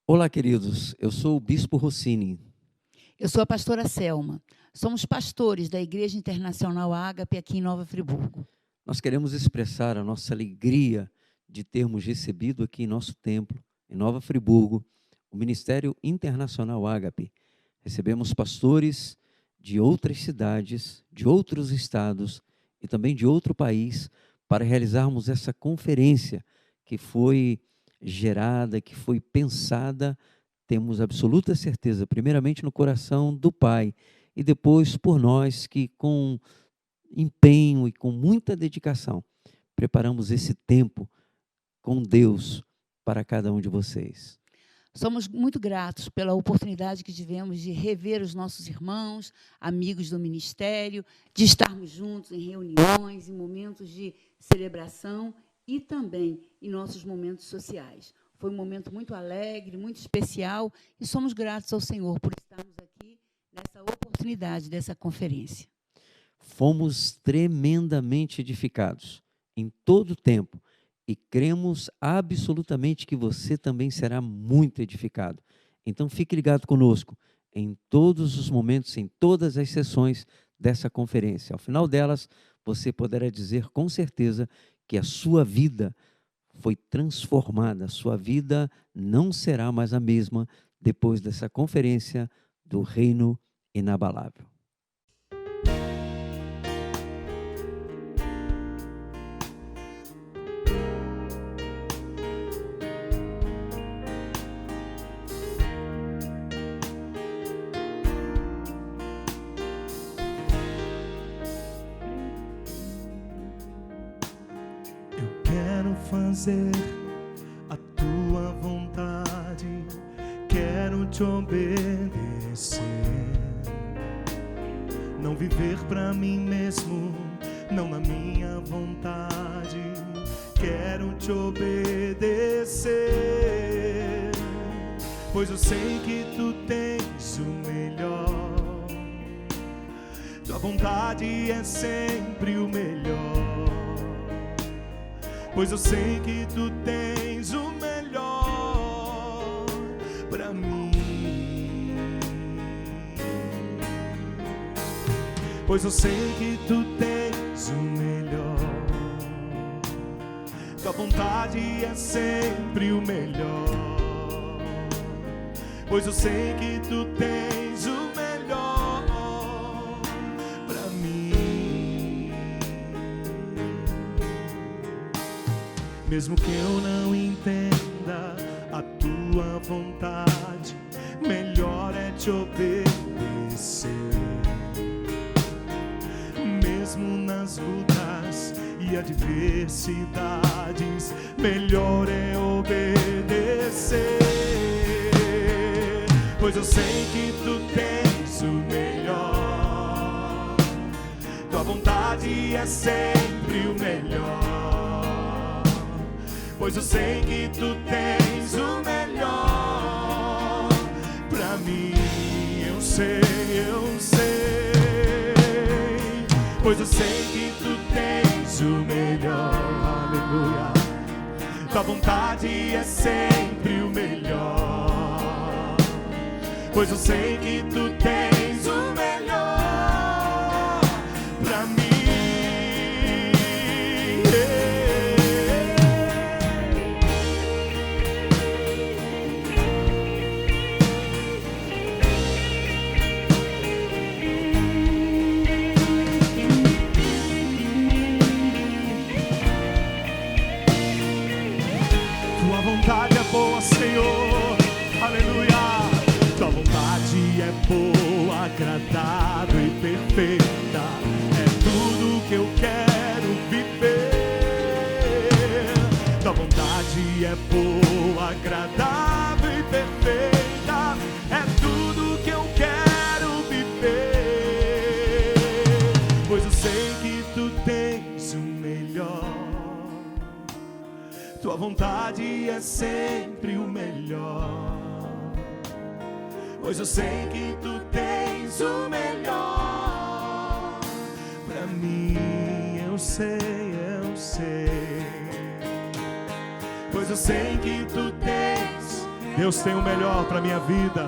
Olá, queridos. Eu sou o Bispo Rossini. Eu sou a pastora Selma. Somos pastores da Igreja Internacional Ágape aqui em Nova Friburgo. Nós queremos expressar a nossa alegria de termos recebido aqui em nosso templo, em Nova Friburgo, o Ministério Internacional Ágape. Recebemos pastores de outras cidades, de outros estados e também de outro país para realizarmos essa conferência que foi gerada, que foi pensada, temos absoluta certeza, primeiramente no coração do Pai e depois por nós que com empenho e com muita dedicação preparamos esse tempo com Deus para cada um de vocês. Somos muito gratos pela oportunidade que tivemos de rever os nossos irmãos, amigos do ministério, de estarmos juntos em reuniões, em momentos de celebração e também em nossos momentos sociais. Foi um momento muito alegre, muito especial e somos gratos ao Senhor por estarmos aqui nessa oportunidade dessa conferência. Fomos tremendamente edificados em todo o tempo e cremos absolutamente que você também será muito edificado. Então fique ligado conosco em todos os momentos, em todas as sessões dessa conferência. Ao final delas, você poderá dizer com certeza que a sua vida foi transformada, a sua vida não será mais a mesma depois dessa conferência do Reino Inabalável. Quero fazer a tua vontade, quero te obedecer. Não viver pra mim mesmo, não na minha vontade, quero te obedecer. Pois eu sei que tu tens o melhor, tua vontade é sempre o melhor. Pois eu sei que tu tens o melhor pra mim. Pois eu sei que tu tens o melhor, tua vontade é sempre o melhor. Pois eu sei que tu tens o melhor pra mim. Mesmo que eu não entenda a tua vontade, melhor é te obedecer. Mesmo nas lutas e adversidades, melhor é obedecer. Pois eu sei que tu tens o melhor, tua vontade é sempre o melhor. Pois eu sei que tu tens o melhor pra mim. Eu sei. Pois eu sei que tu tens o melhor. Aleluia. Tua vontade é sempre o melhor. Pois eu sei que tu tens o melhor pra mim. Boa, Senhor, aleluia. Tua vontade é boa, agradável e perfeita. É tudo que eu quero viver. Tua vontade é boa, agradável e perfeita. É tudo que eu quero viver. Pois eu sei que tu tens o melhor, tua vontade é sempre o melhor. Pois eu sei que tu tens o melhor pra mim. Eu sei. Pois eu sei que tu tens Deus tem o melhor para a minha vida.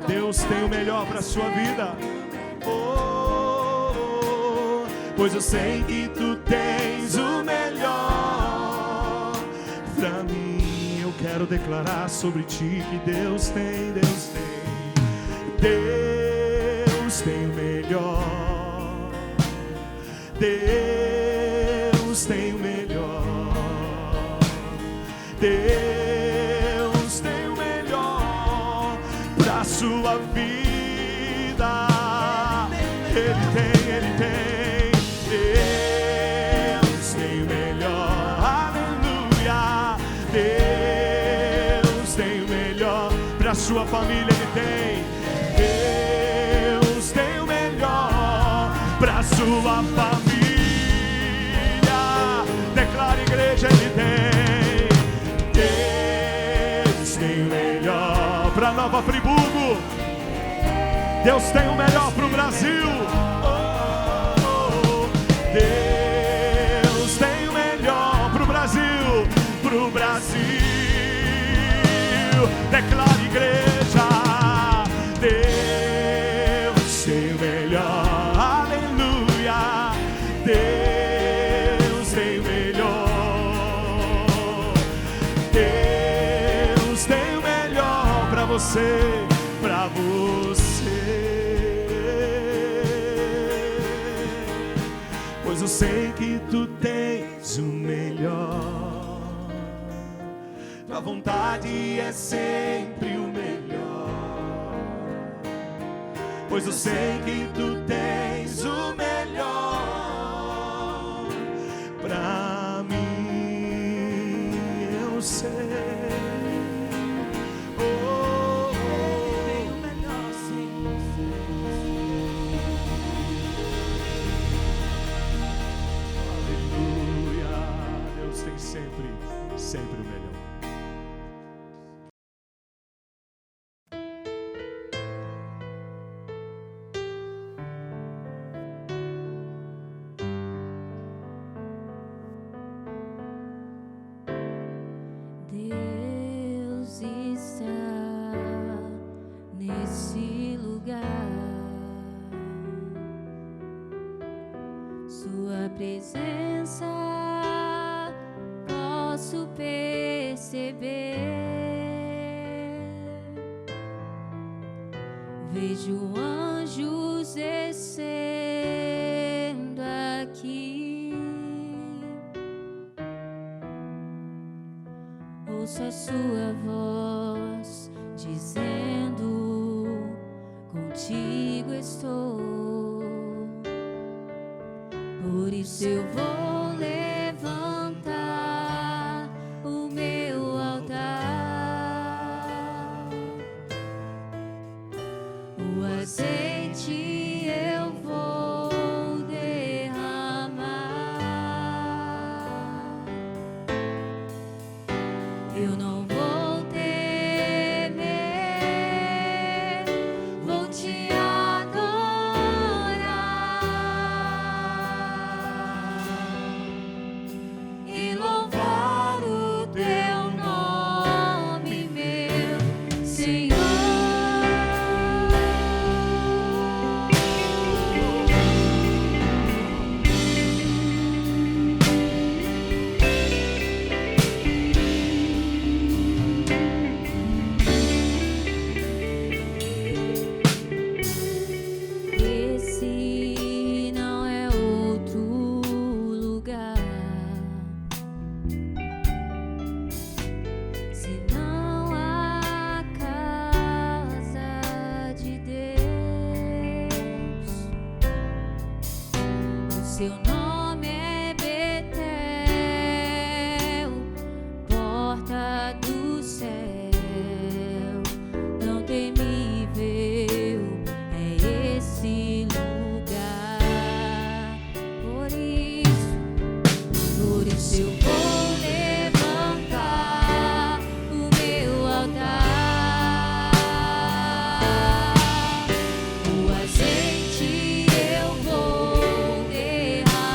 Deus tem o melhor para a sua vida. Oh, pois eu sei que tu tens o melhor para mim. Eu quero declarar sobre ti que Deus tem, Deus tem. Deus tem o melhor. Deus tem o melhor. Deus tem o melhor pra sua vida. Ele tem, Ele tem. Deus tem o melhor. Aleluia. Deus tem o melhor pra sua família. Ele tem. Deus tem o melhor pra sua família. Declara, igreja, Ele tem. Para Nova Friburgo, Deus tem o melhor para o Brasil. Deus tem o melhor para o Brasil, para o Brasil. Declara, igreja, Deus tem o melhor. Aleluia. Deus tem o melhor. Deus tem o melhor para você, para você. Pois eu sei que tu tens o melhor. Tua vontade é sempre o melhor. Pois eu sei que tu tens o melhor pra mim. Eu sei. Sempre o melhor. Deus está nesse lugar. Sua presença posso perceber. Vejo anjos descendo aqui. Ouço a sua voz dizendo: contigo estou. Por isso eu vou levantar o meu altar. O azeite eu vou derramar. Eu não vou temer, vou te e louvar o teu nome, meu Senhor. Esse não é outro lugar senão a casa de Deus. O seu nome é Betel, porta do céu. Tão temível é esse lugar. Por isso eu vou levantar o meu altar. O azeite eu vou derramar.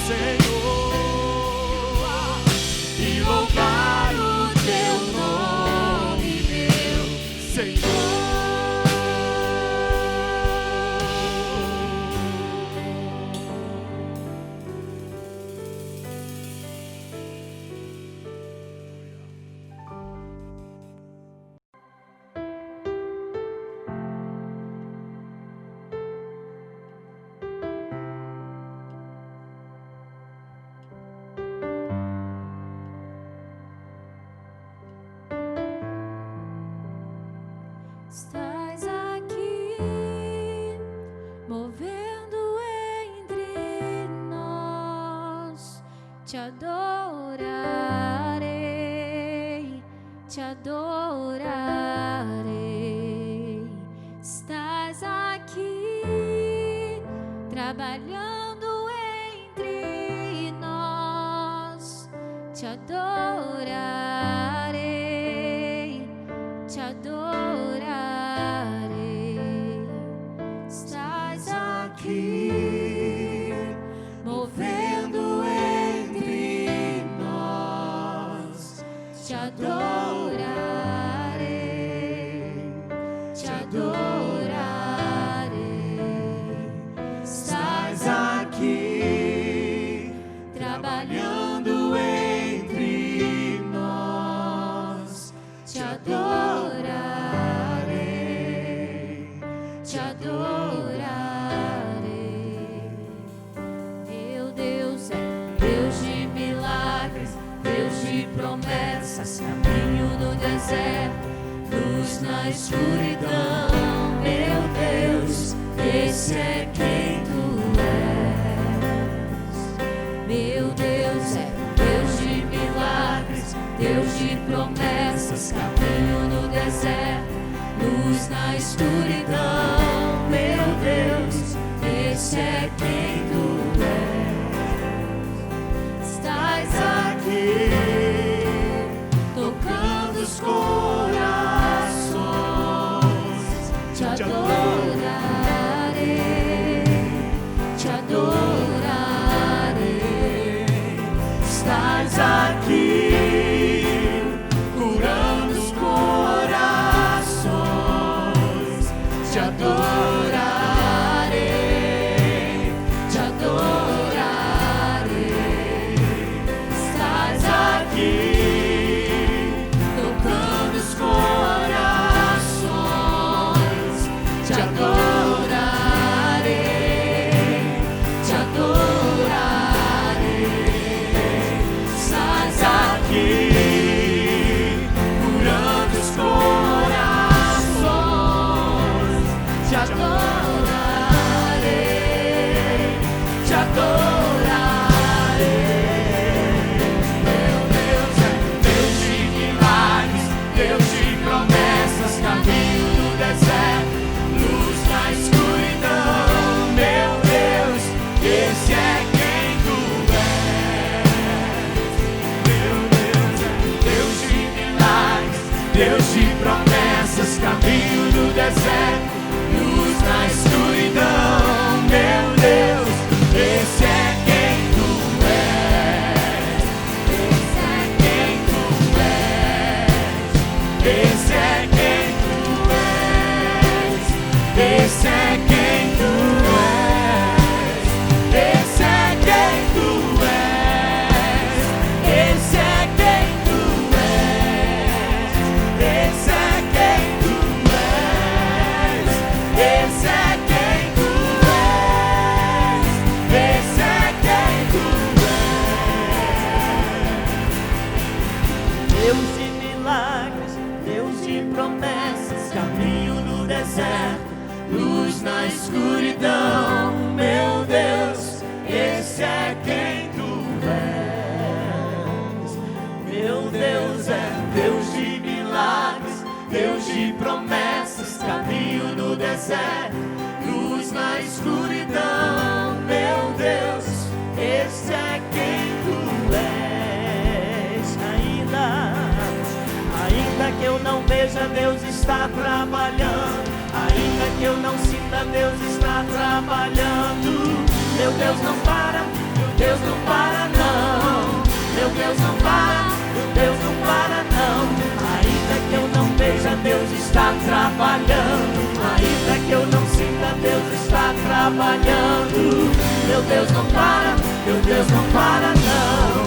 Senhor, e louvar o teu nome, meu Senhor. Estás aqui, movendo entre nós. Te adorarei, te adorarei. Estás aqui, trabalhando entre nós. Te adorarei, te adorarei. Estás aqui, movendo entre nós. Te adorarei, te adorarei. Estás aqui, trabalhando entre nós. Te adorarei, te adorarei. Meu Deus é Deus de milagres, Deus de promessas, caminho no deserto, luz na escuridão. Meu Deus, esse é quem tu és. Meu Deus é Deus de milagres, Deus de promessas, caminho no deserto, luz na escuridão. Meu Deus, esse é quem tu és. Estás aqui, tocando os corações. Te adorarei, te adorarei. Estás aqui, curando os corações. Te adorarei, te adorarei. Estás aqui, tocando os corações. Te adorarei, te adorarei. Estás aqui, curando os corações. Te adorarei, te adorarei. Meu Deus é Deus de milagres, Deus de promessas, caminho no deserto, luz na escuridão. Meu Deus, esse é quem tu és. Meu Deus é Deus de milagres, Deus de promessas, caminho no deserto, luz na escuridão. Meu Deus, esse é quem tu és. Esse é quem tu és. Esse é quem tu és. Esse é quem tu és. Esse é quem tu és. Esse é quem tu és. Esse é quem tu és. Esse é quem tu és. Esse é quem tu és. Deus de milagres, Deus de promessas, caminho no deserto, luz na escuridão. Meu Deus, esse é quem tu és. Meu Deus é Deus de milagres, Deus de promessas, caminho no deserto, luz na escuridão. Meu Deus, esse é quem tu és. Ainda que eu não veja, Deus está trabalhando. Ainda que eu não sinta, Deus está trabalhando. Meu Deus não para, meu Deus não para não, meu Deus não para, meu Deus não para não. Ainda que eu não veja, Deus está trabalhando. Ainda que eu não sinta, Deus está trabalhando. Meu Deus não para, meu Deus não para não.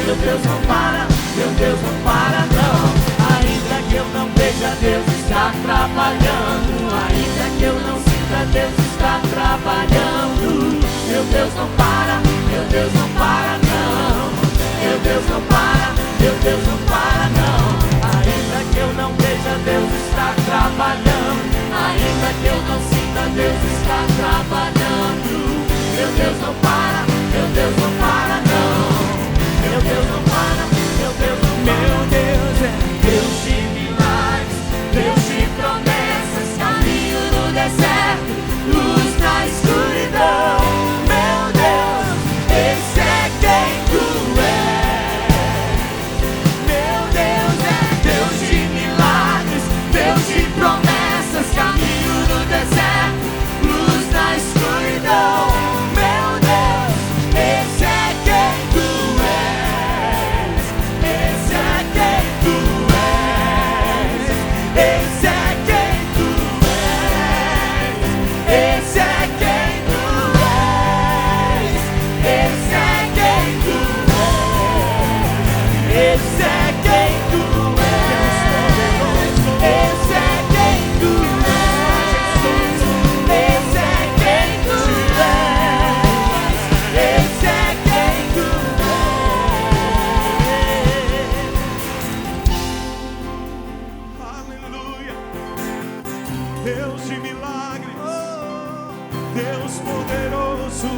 Meu Deus não para, meu Deus não para não. Ainda que eu não veja, Deus está trabalhando. Ainda que eu não sinta, Deus está trabalhando. Meu Deus não para, meu Deus não para não. Meu Deus não para, meu Deus não para não. Ainda que eu não veja, Deus está trabalhando. Ainda que eu não sinta, Deus está trabalhando. Meu Deus não para, meu Deus não para não. Meu Deus não para, meu Deus não para. Meu Deus é Deus de milagres, Deus de promessas, caminho no deserto, luz na escuridão. Meu Deus, esse é quem tu és. Meu Deus é Deus de milagres, Deus de promessas, caminho no deserto, luz na escuridão. Meu Deus, esse é quem tu és. Esse é quem tu és. Esse é quem tu és. Esse é quem tu és. Esse é quem tu és. Esse é quem tu és. Esse é quem tu és. Esse é quem tu és. Esse é quem tu Aleluia. Deus de milagres, Deus poderoso.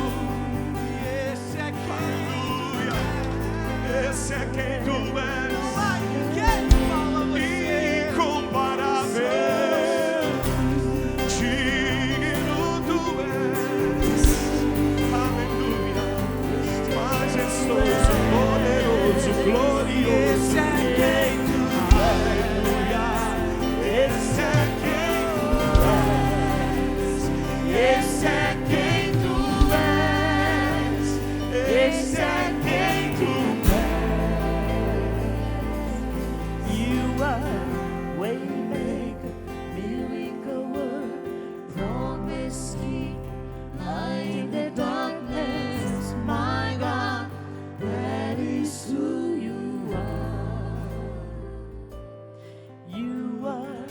Esse é quem, aleluia. Esse é quem tu és. Incomparável, digno tu és. Aleluia. Majestoso, poderoso, glorioso. Esse é quem tu és. Esse é quem tu és. Esse é quem tu és. Esse é quem tu és. You are waymaker, miracle worker, promise keeper, light in the darkness, my God, that is who you are. You are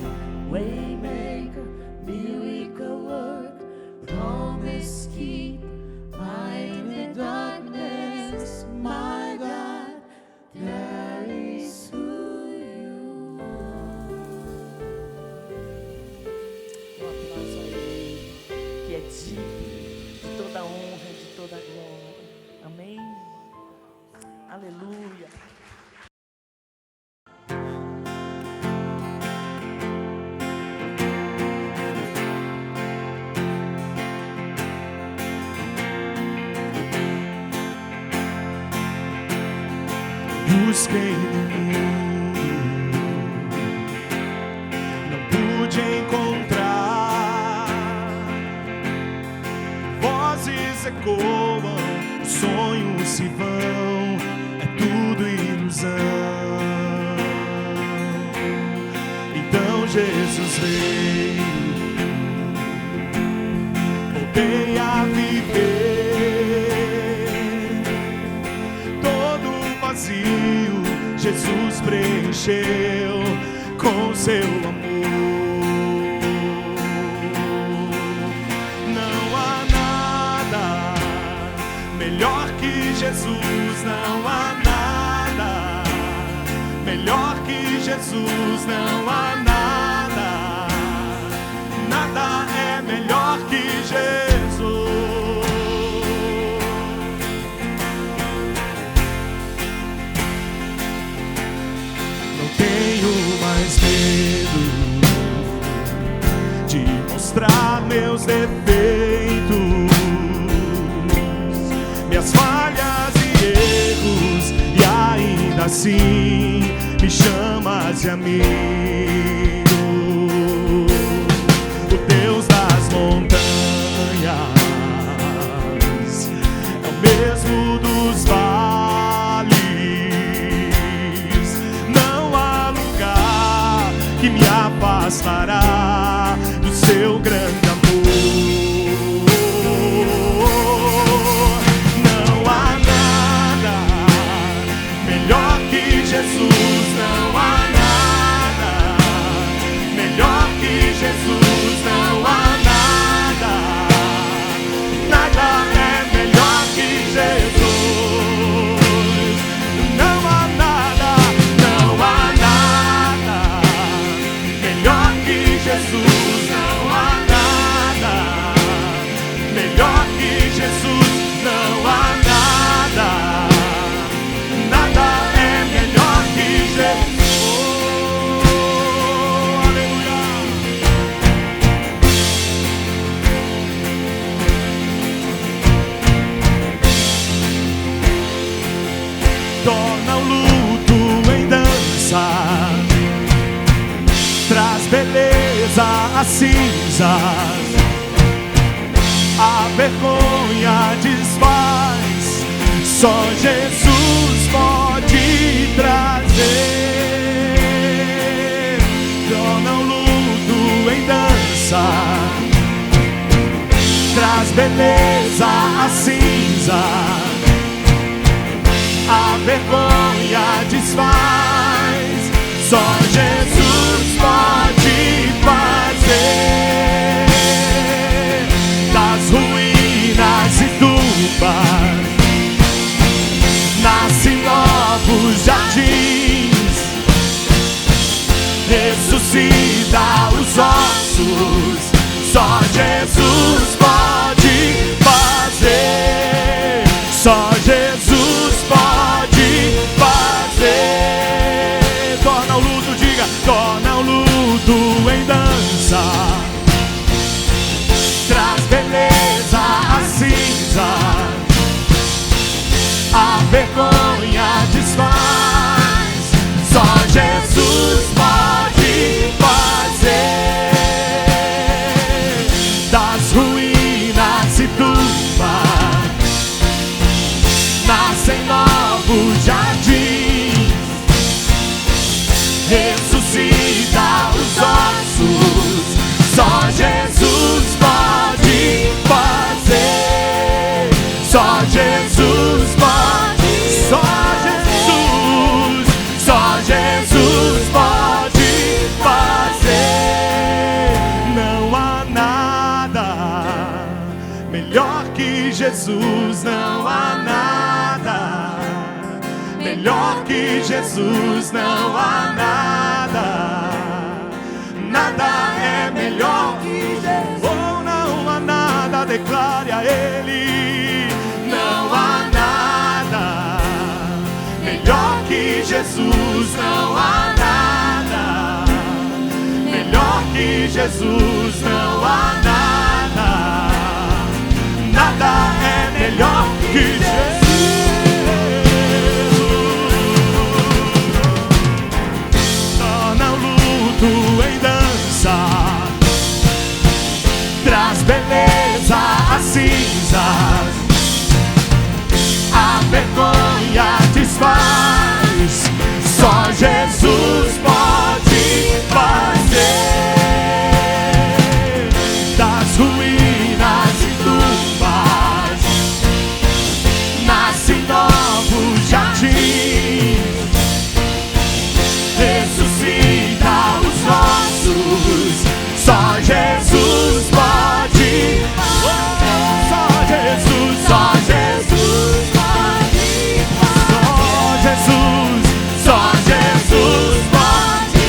waymaker, miracle worker, promise keeper, light in the darkness, my God, that is who you are. Um aplauso a Ele, que é digno de toda honra, de toda glória. Amém? Aleluia. Busquei no mundo, não pude encontrar. Vozes ecoam, sonhos se vão, é tudo ilusão. Então Jesus veio, voltei a viver. Todo vazio Jesus preencheu com seu amor. Não há nada melhor que Jesus, não há nada melhor que Jesus, não há nada, nada é melhor que Jesus. Tenho mais medo de mostrar meus defeitos, minhas falhas e erros, e ainda assim me chamas de amigo. O Deus das montanhas é o mesmo do torna o luto em dança, traz beleza às cinzas, a vergonha desfaz, só Jesus pode trazer, torna o luto em dança, traz beleza às cinzas, a vergonha desfaz, só Jesus pode fazer, das ruínas e tumbas nascem novos jardins, ressuscita os ossos, só Jesus pode fazer, só Jesus pode fazer, torna o luto, diga, torna o luto em dança, traz beleza às cinzas, a vergonha desfaz, só Jesus pode fazer, das ruínas e tumbas nascem novos jardins, ressuscita os ossos, só Jesus pode fazer, só Jesus pode, só Jesus pode fazer, não há nada melhor que Jesus, não há nada melhor que Jesus, não há nada, nada é melhor que Jesus, oh, não há nada, declare a Ele, não há nada melhor que Jesus, não há nada melhor que Jesus, não há nada, nada é melhor que Jesus. Torna o luto em dança, traz beleza às cinzas, a vergonha desfaz, só Jesus pode fazer, das ruínas e tumbas nascem novos jardins, ressuscita os ossos, só Jesus pode, só Jesus, só Jesus pode, só Jesus, só Jesus pode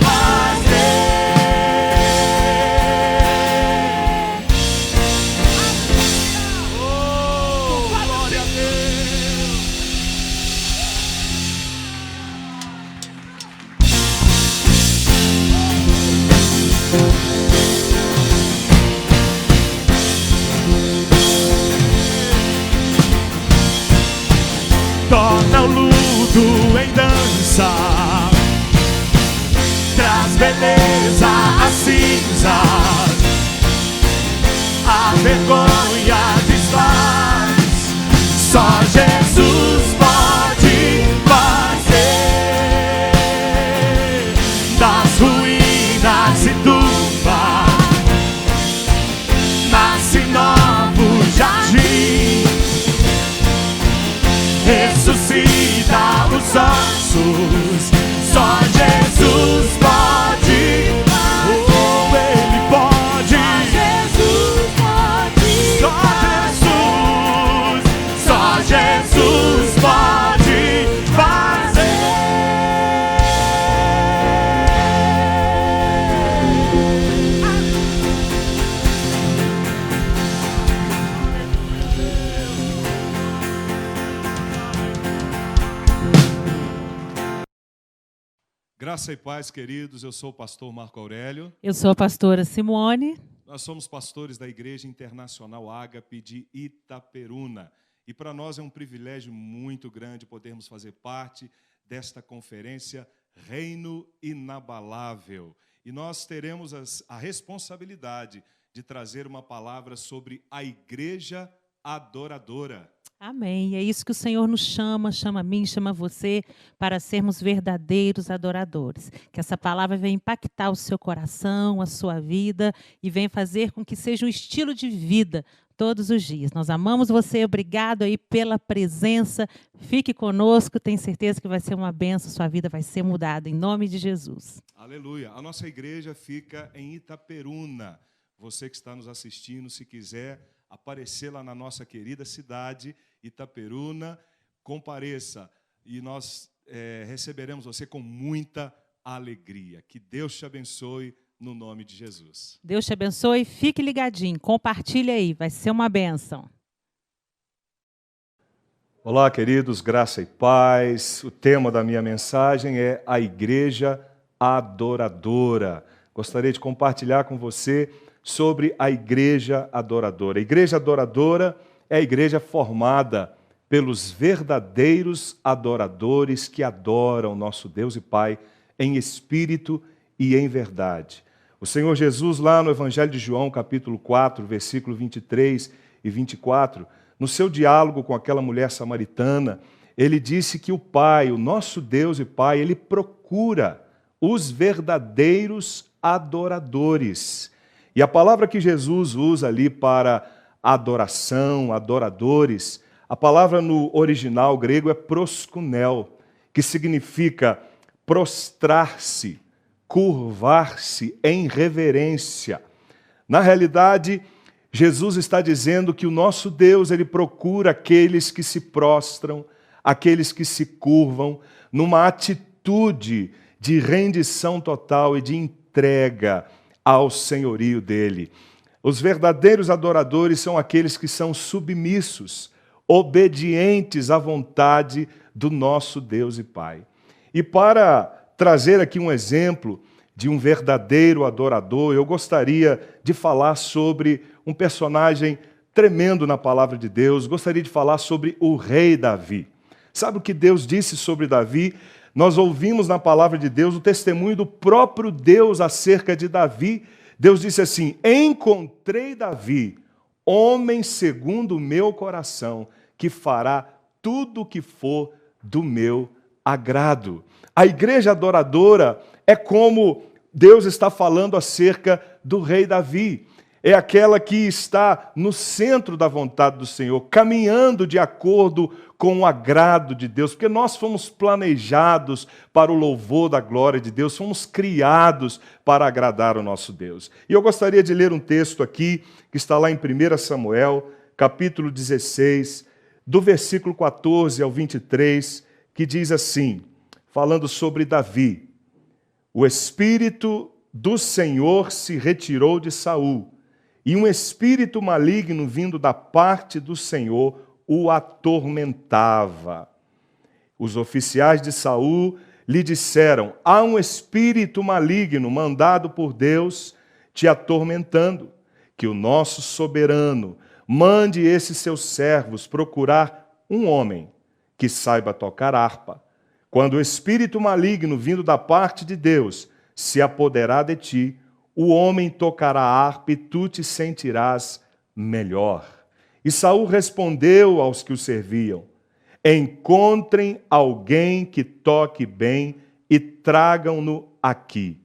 fazer. Oh, glória a Deus. Torna o luto em dança, traz beleza às cinzas, a vergonha desfaz, só Jesus pode fazer, das ruínas e tumbas nascem novos jardins, ressuscita os ossos, só Jesus pode, oh, Ele pode, só Jesus pode fazer. Graça e paz, queridos. Eu sou o pastor Marco Aurélio. Eu sou a pastora Simone. Nós somos pastores da Igreja Internacional Ágape de Itaperuna. E para nós é um privilégio muito grande podermos fazer parte desta conferência Reino Inabalável. E nós teremos a responsabilidade de trazer uma palavra sobre a igreja adoradora. Amém. É isso que o Senhor nos chama a mim, chama você, para sermos verdadeiros adoradores. Que essa palavra venha impactar o seu coração, a sua vida, e venha fazer com que seja um estilo de vida todos os dias. Nós amamos você, obrigado aí pela presença. Fique conosco, tenho certeza que vai ser uma bênção, sua vida vai ser mudada, em nome de Jesus. Aleluia. A nossa igreja fica em Itaperuna. Você que está nos assistindo, se quiser aparecer lá na nossa querida cidade, Itaperuna, compareça e nós receberemos você com muita alegria. Que Deus te abençoe no nome de Jesus. Deus te abençoe, fique ligadinho, compartilhe aí, vai ser uma bênção. Olá, queridos, graça e paz. O tema da minha mensagem é a igreja adoradora. Gostaria de compartilhar com você sobre a igreja adoradora. A igreja adoradora é a igreja formada pelos verdadeiros adoradores que adoram nosso Deus e Pai em espírito e em verdade. O Senhor Jesus, lá no Evangelho de João, capítulo 4, versículo 23 e 24, no seu diálogo com aquela mulher samaritana, ele disse que o Pai, o nosso Deus e Pai, ele procura os verdadeiros adoradores. E a palavra que Jesus usa ali para adoração, adoradores, a palavra no original grego é proskunel, que significa prostrar-se, curvar-se em reverência. Na realidade, Jesus está dizendo que o nosso Deus, ele procura aqueles que se prostram, aqueles que se curvam, numa atitude de rendição total e de entrega ao senhorio dele. Os verdadeiros adoradores são aqueles que são submissos, obedientes à vontade do nosso Deus e Pai. E para trazer aqui um exemplo de um verdadeiro adorador, eu gostaria de falar sobre um personagem tremendo na palavra de Deus, gostaria de falar sobre o rei Davi. Sabe o que Deus disse sobre Davi? Nós ouvimos na palavra de Deus o testemunho do próprio Deus acerca de Davi. Deus disse assim: encontrei Davi, homem segundo o meu coração, que fará tudo o que for do meu agrado. A igreja adoradora é como Deus está falando acerca do rei Davi. É aquela que está no centro da vontade do Senhor, caminhando de acordo com o agrado de Deus, porque nós fomos planejados para o louvor da glória de Deus, fomos criados para agradar o nosso Deus. E eu gostaria de ler um texto aqui, que está lá em 1 Samuel, capítulo 16, do versículo 14 ao 23, que diz assim, falando sobre Davi: o Espírito do Senhor se retirou de Saul, e um espírito maligno vindo da parte do Senhor o atormentava. Os oficiais de Saul lhe disseram: há um espírito maligno mandado por Deus te atormentando. Que o nosso soberano mande esses seus servos procurar um homem que saiba tocar harpa. Quando o espírito maligno vindo da parte de Deus se apoderar de ti, o homem tocará a harpa e tu te sentirás melhor. E Saul respondeu aos que o serviam: encontrem alguém que toque bem e tragam-no aqui.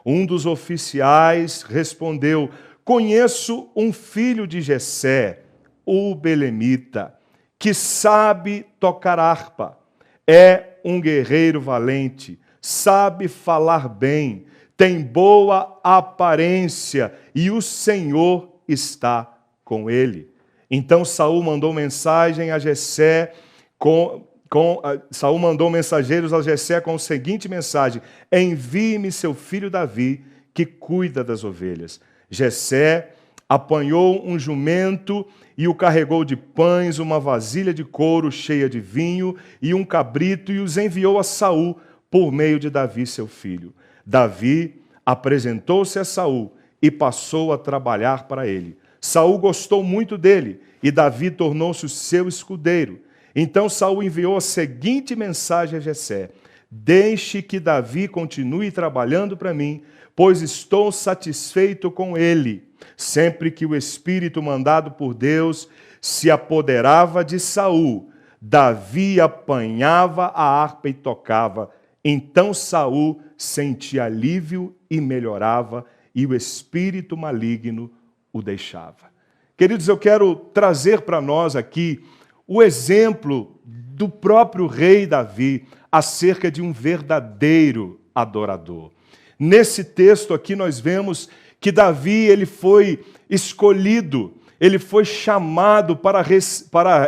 Um dos oficiais respondeu: conheço um filho de Jessé, o belemita, que sabe tocar harpa. É um guerreiro valente, sabe falar bem, tem boa aparência e o Senhor está com ele. Então Saul mandou mensagem a Jessé Saul mandou mensageiros a Jessé com a seguinte mensagem: envie-me seu filho Davi, que cuida das ovelhas. Jessé apanhou um jumento e o carregou de pães, uma vasilha de couro cheia de vinho e um cabrito, e os enviou a Saul por meio de Davi, seu filho. Davi apresentou-se a Saul e passou a trabalhar para ele. Saul gostou muito dele e Davi tornou-se o seu escudeiro. Então Saul enviou a seguinte mensagem a Jessé: deixe que Davi continue trabalhando para mim, pois estou satisfeito com ele. Sempre que o espírito mandado por Deus se apoderava de Saul, Davi apanhava a harpa e tocava. Então Saul sentia alívio e melhorava, e o espírito maligno o deixava. Queridos, eu quero trazer para nós aqui o exemplo do próprio rei Davi acerca de um verdadeiro adorador. Nesse texto aqui nós vemos que Davi ele foi escolhido, ele foi chamado para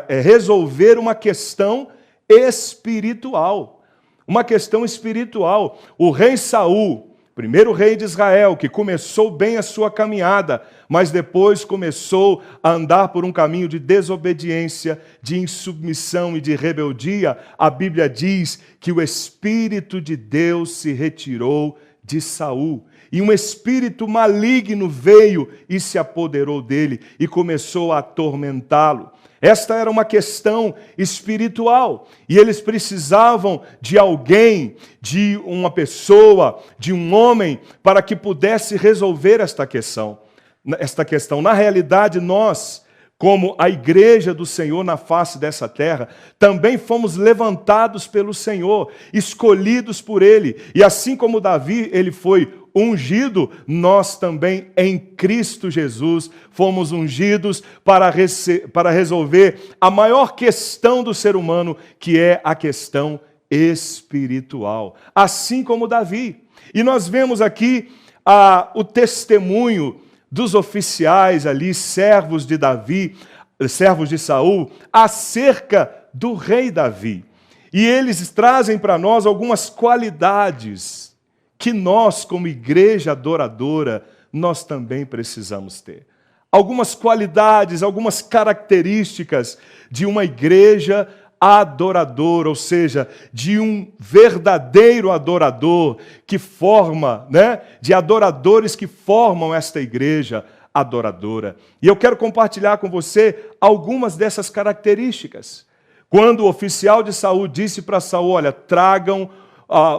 resolver uma questão espiritual. Uma questão espiritual. O rei Saul, primeiro rei de Israel, que começou bem a sua caminhada, mas depois começou a andar por um caminho de desobediência, de insubmissão e de rebeldia, a Bíblia diz que o Espírito de Deus se retirou de Saul. E um espírito maligno veio e se apoderou dele e começou a atormentá-lo. Esta era uma questão espiritual e eles precisavam de alguém, de uma pessoa, de um homem, para que pudesse resolver esta questão. Na realidade, nós, como a igreja do Senhor na face dessa terra, também fomos levantados pelo Senhor, escolhidos por Ele. E assim como Davi, ele foi ungido, nós também em Cristo Jesus fomos ungidos para resolver a maior questão do ser humano, que é a questão espiritual. Assim como Davi. E nós vemos aqui o testemunho dos oficiais ali, servos de Davi, servos de Saul, acerca do rei Davi. E eles trazem para nós algumas qualidades que nós, como igreja adoradora, nós também precisamos ter. Algumas qualidades, algumas características de uma igreja adorador, ou seja, de um verdadeiro adorador que forma, de adoradores que formam esta igreja adoradora. E eu quero compartilhar com você algumas dessas características. Quando o oficial de Saul disse para Saul: olha,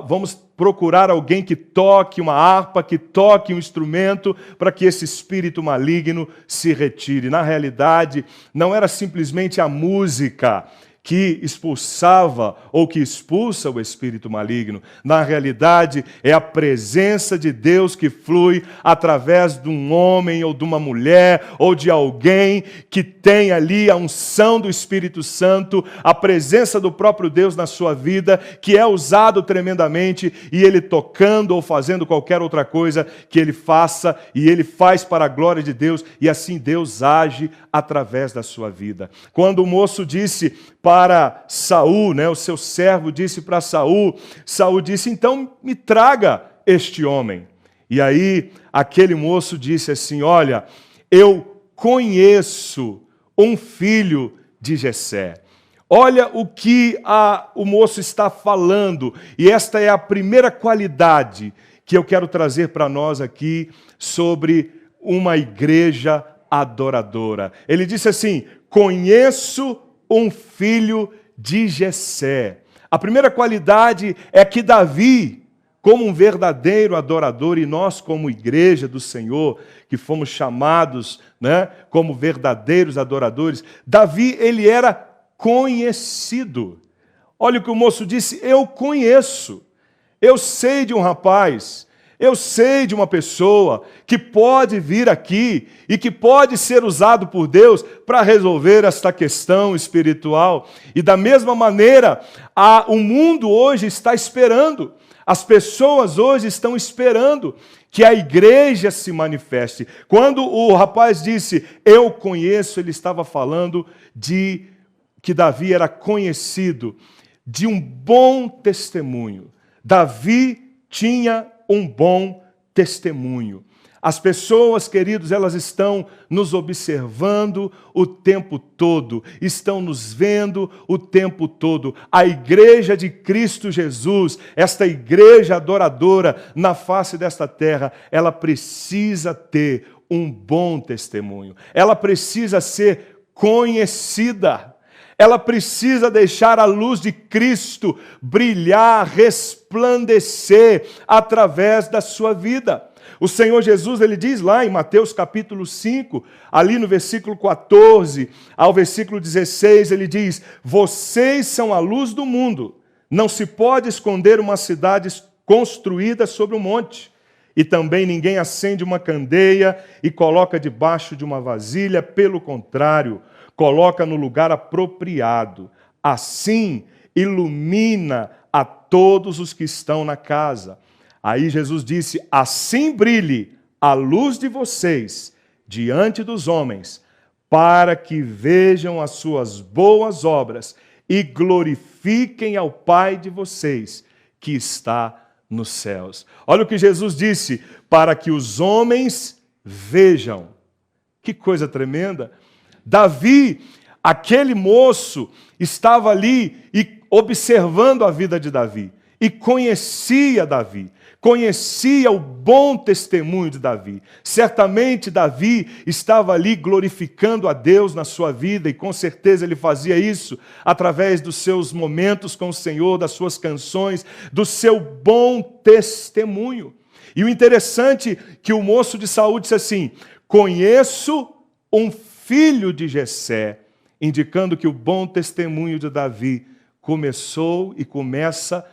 vamos procurar alguém que toque uma harpa, que toque um instrumento, para que esse espírito maligno se retire. Na realidade, não era simplesmente a música que expulsava ou que expulsa o espírito maligno. Na realidade, é a presença de Deus que flui através de um homem ou de uma mulher ou de alguém que tem ali a unção do Espírito Santo, a presença do próprio Deus na sua vida, que é usado tremendamente, e ele tocando ou fazendo qualquer outra coisa que ele faça, e ele faz para a glória de Deus, e assim Deus age através da sua vida. Quando o moço disse para Saul, o seu servo disse para Saul, Saul disse: então me traga este homem. E aí aquele moço disse assim: olha, eu conheço um filho de Jessé. Olha o que o moço está falando, e esta é a primeira qualidade que eu quero trazer para nós aqui sobre uma igreja adoradora. Ele disse assim: conheço um filho de Jessé. A primeira qualidade é que Davi, como um verdadeiro adorador, e nós como igreja do Senhor, que fomos chamados como verdadeiros adoradores, Davi, ele era conhecido. Olha o que o moço disse: eu conheço, eu sei de um rapaz, eu sei de uma pessoa que pode vir aqui e que pode ser usado por Deus para resolver esta questão espiritual. E da mesma maneira, o mundo hoje está esperando, as pessoas hoje estão esperando que a igreja se manifeste. Quando o rapaz disse, eu conheço, ele estava falando de que Davi era conhecido de um bom testemunho. Davi tinha um bom testemunho. As pessoas, queridos, elas estão nos observando o tempo todo, estão nos vendo o tempo todo. A igreja de Cristo Jesus, esta igreja adoradora na face desta terra, ela precisa ter um bom testemunho. Ela precisa ser conhecida. Ela precisa deixar a luz de Cristo brilhar, resplandecer através da sua vida. O Senhor Jesus, ele diz lá em Mateus capítulo 5, ali no versículo 14 ao versículo 16, ele diz: vocês são a luz do mundo. Não se pode esconder uma cidade construída sobre um monte. E também ninguém acende uma candeia e coloca debaixo de uma vasilha. Pelo contrário, coloca no lugar apropriado. Assim, ilumina a todos os que estão na casa. Aí Jesus disse: assim brilhe a luz de vocês diante dos homens, para que vejam as suas boas obras e glorifiquem ao Pai de vocês, que está nos céus. Olha o que Jesus disse: para que os homens vejam. Que coisa tremenda! Davi, aquele moço, estava ali e observando a vida de Davi e conhecia Davi. Conhecia o bom testemunho de Davi. Certamente Davi estava ali glorificando a Deus na sua vida, e com certeza ele fazia isso através dos seus momentos com o Senhor, das suas canções, do seu bom testemunho. E o interessante é que o moço de Saul disse assim: conheço um filho de Jessé, indicando que o bom testemunho de Davi começou e começa,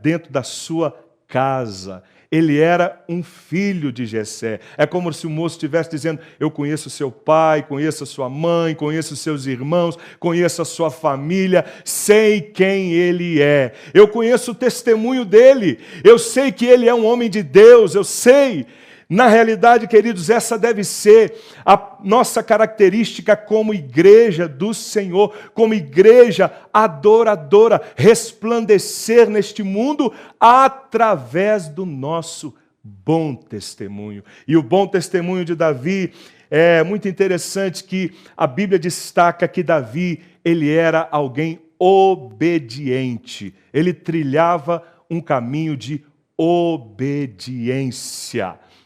dentro da sua casa. Ele era um filho de Jessé. É como se o moço estivesse dizendo: eu conheço seu pai, conheço a sua mãe, conheço os seus irmãos, conheço a sua família, sei quem ele é. Eu conheço o testemunho dele, eu sei que ele é um homem de Deus, eu sei. Na realidade, queridos, essa deve ser a nossa característica como igreja do Senhor, como igreja adoradora, resplandecer neste mundo através do nosso bom testemunho. E o bom testemunho de Davi é muito interessante, que a Bíblia destaca que Davi, ele era alguém obediente. Ele trilhava um caminho de obediência.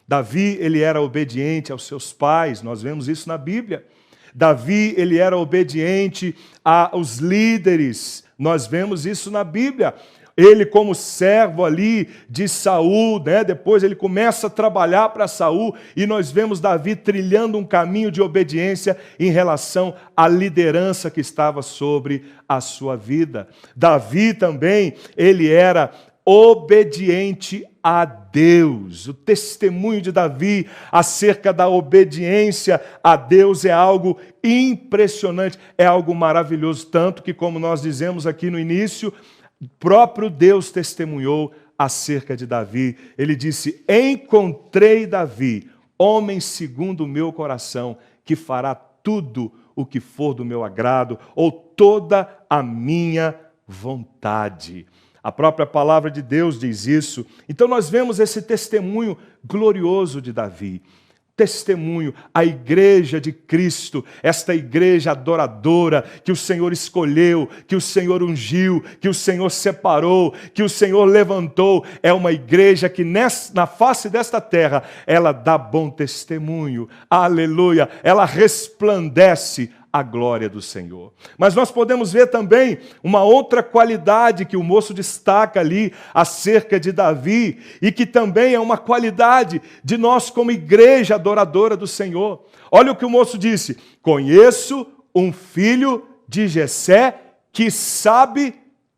Davi, ele era obediente aos seus pais, nós vemos isso na Bíblia. Davi, ele era obediente aos líderes, nós vemos isso na Bíblia. Ele, como servo ali de Saul, depois ele começa a trabalhar para Saul, e nós vemos Davi trilhando um caminho de obediência em relação à liderança que estava sobre a sua vida. Davi também, ele era obediente a Deus. O testemunho de Davi acerca da obediência a Deus é algo impressionante, é algo maravilhoso, tanto que, como nós dizemos aqui no início, o próprio Deus testemunhou acerca de Davi. Ele disse: encontrei Davi, homem segundo o meu coração, que fará tudo o que for do meu agrado, ou toda a minha vontade. A própria palavra de Deus diz isso. Então nós vemos esse testemunho glorioso de Davi. Testemunho, a igreja de Cristo, esta igreja adoradora que o Senhor escolheu, que o Senhor ungiu, que o Senhor separou, que o Senhor levantou, é uma igreja que na face desta terra, ela dá bom testemunho, aleluia, ela resplandece a glória do Senhor. Mas nós podemos ver também uma outra qualidade que o moço destaca ali acerca de Davi, e que também é uma qualidade de nós como igreja adoradora do Senhor. Olha o que o moço disse: conheço um filho de Jessé que sabe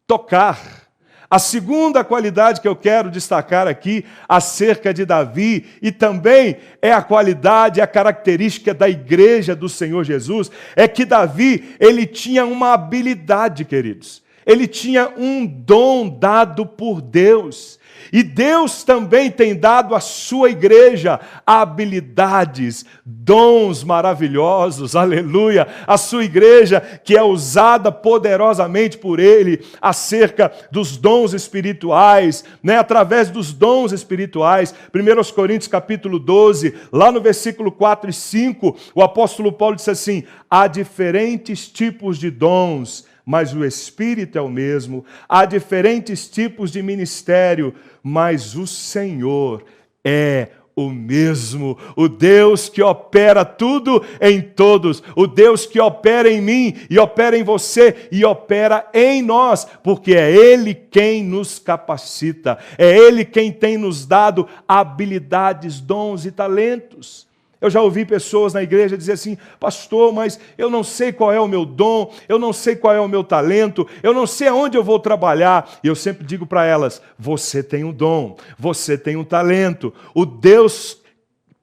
tocar. A segunda qualidade que eu quero destacar aqui acerca de Davi, e também é a qualidade, a característica da igreja do Senhor Jesus, é que Davi, ele tinha uma habilidade, queridos. Ele tinha um dom dado por Deus. E Deus também tem dado à sua igreja habilidades, dons maravilhosos, aleluia. A sua igreja que é usada poderosamente por Ele acerca dos dons espirituais, através dos dons espirituais. 1 Coríntios capítulo 12, lá no versículo 4 e 5, o apóstolo Paulo disse assim: há diferentes tipos de dons, mas o Espírito é o mesmo. Há diferentes tipos de ministério, mas o Senhor é o mesmo, o Deus que opera tudo em todos, o Deus que opera em mim e opera em você e opera em nós, porque é Ele quem nos capacita, é Ele quem tem nos dado habilidades, dons e talentos. Eu já ouvi pessoas na igreja dizer assim: pastor, mas eu não sei qual é o meu dom, eu não sei qual é o meu talento, eu não sei aonde eu vou trabalhar. E eu sempre digo para elas: você tem um dom, você tem um talento. O Deus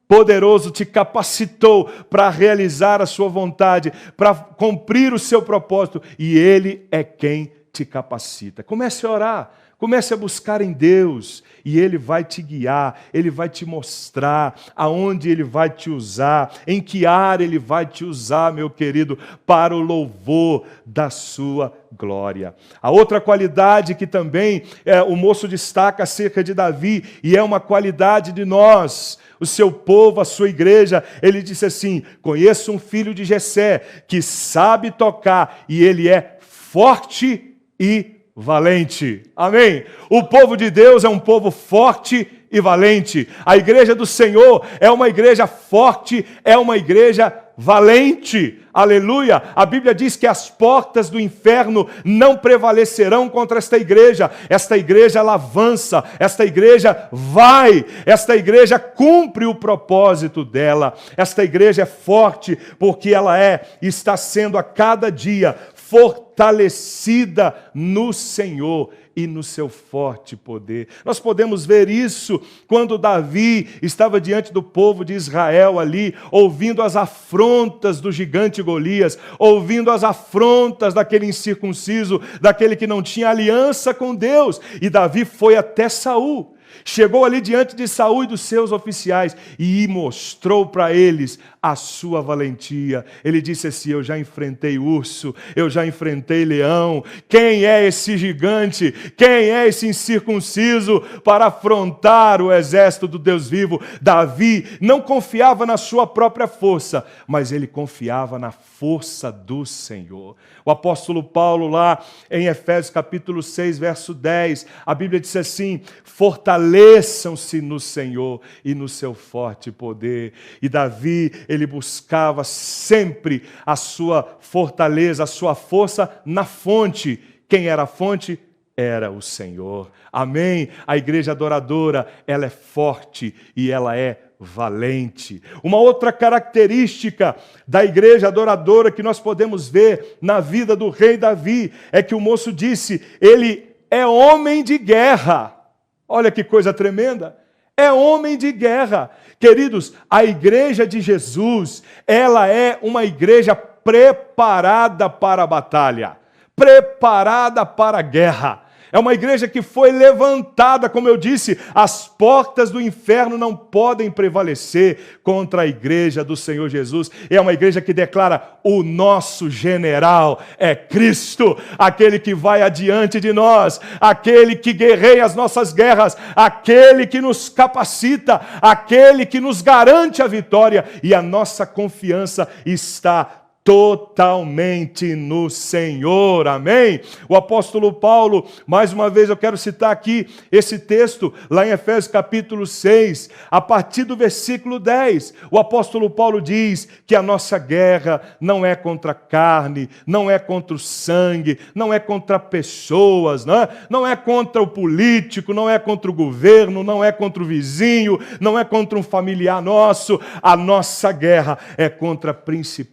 poderoso te capacitou para realizar a sua vontade, para cumprir o seu propósito, e Ele é quem te capacita. Comece a orar. Comece a buscar em Deus e Ele vai te guiar, Ele vai te mostrar aonde Ele vai te usar, em que área Ele vai te usar, meu querido, para o louvor da sua glória. A outra qualidade que também o moço destaca acerca de Davi, e é uma qualidade de nós, o seu povo, a sua igreja, ele disse assim: conheço um filho de Jessé que sabe tocar e ele é forte e valente. Amém? O povo de Deus é um povo forte e valente. A igreja do Senhor é uma igreja forte, é uma igreja valente. Aleluia! A Bíblia diz que as portas do inferno não prevalecerão contra esta igreja. Esta igreja ela avança, esta igreja vai, esta igreja cumpre o propósito dela. Esta igreja é forte porque ela está sendo a cada dia fortalecida no Senhor e no seu forte poder. Nós podemos ver isso quando Davi estava diante do povo de Israel ali, ouvindo as afrontas do gigante Golias, ouvindo as afrontas daquele incircunciso, daquele que não tinha aliança com Deus. E Davi foi até Saul. Chegou ali diante de Saul e dos seus oficiais e mostrou para eles a sua valentia. Ele disse assim: eu já enfrentei urso, eu já enfrentei leão. Quem é esse gigante? Quem é esse incircunciso para afrontar o exército do Deus vivo? Davi não confiava na sua própria força, mas ele confiava na força do Senhor. O apóstolo Paulo lá em Efésios capítulo 6, verso 10, a Bíblia diz assim: fortaleçam-se no Senhor e no seu forte poder. E Davi, ele buscava sempre a sua fortaleza, a sua força na fonte. Quem era a fonte? Era o Senhor. Amém? A igreja adoradora, ela é forte e ela é valente. Uma outra característica da igreja adoradora que nós podemos ver na vida do rei Davi é que o moço disse: ele é homem de guerra. Olha que coisa tremenda. É homem de guerra. Queridos, a igreja de Jesus, ela é uma igreja preparada para a batalha, preparada para a guerra. É uma igreja que foi levantada, como eu disse, as portas do inferno não podem prevalecer contra a igreja do Senhor Jesus. É uma igreja que declara: o nosso general é Cristo, aquele que vai adiante de nós, aquele que guerreia as nossas guerras, aquele que nos capacita, aquele que nos garante a vitória, e a nossa confiança está totalmente no Senhor, amém? O apóstolo Paulo, mais uma vez eu quero citar aqui esse texto, lá em Efésios capítulo 6, a partir do versículo 10, o apóstolo Paulo diz que a nossa guerra não é contra a carne, não é contra o sangue, não é contra pessoas, não é contra o político, não é contra o governo, não é contra o vizinho, não é contra um familiar nosso. A nossa guerra é contra principados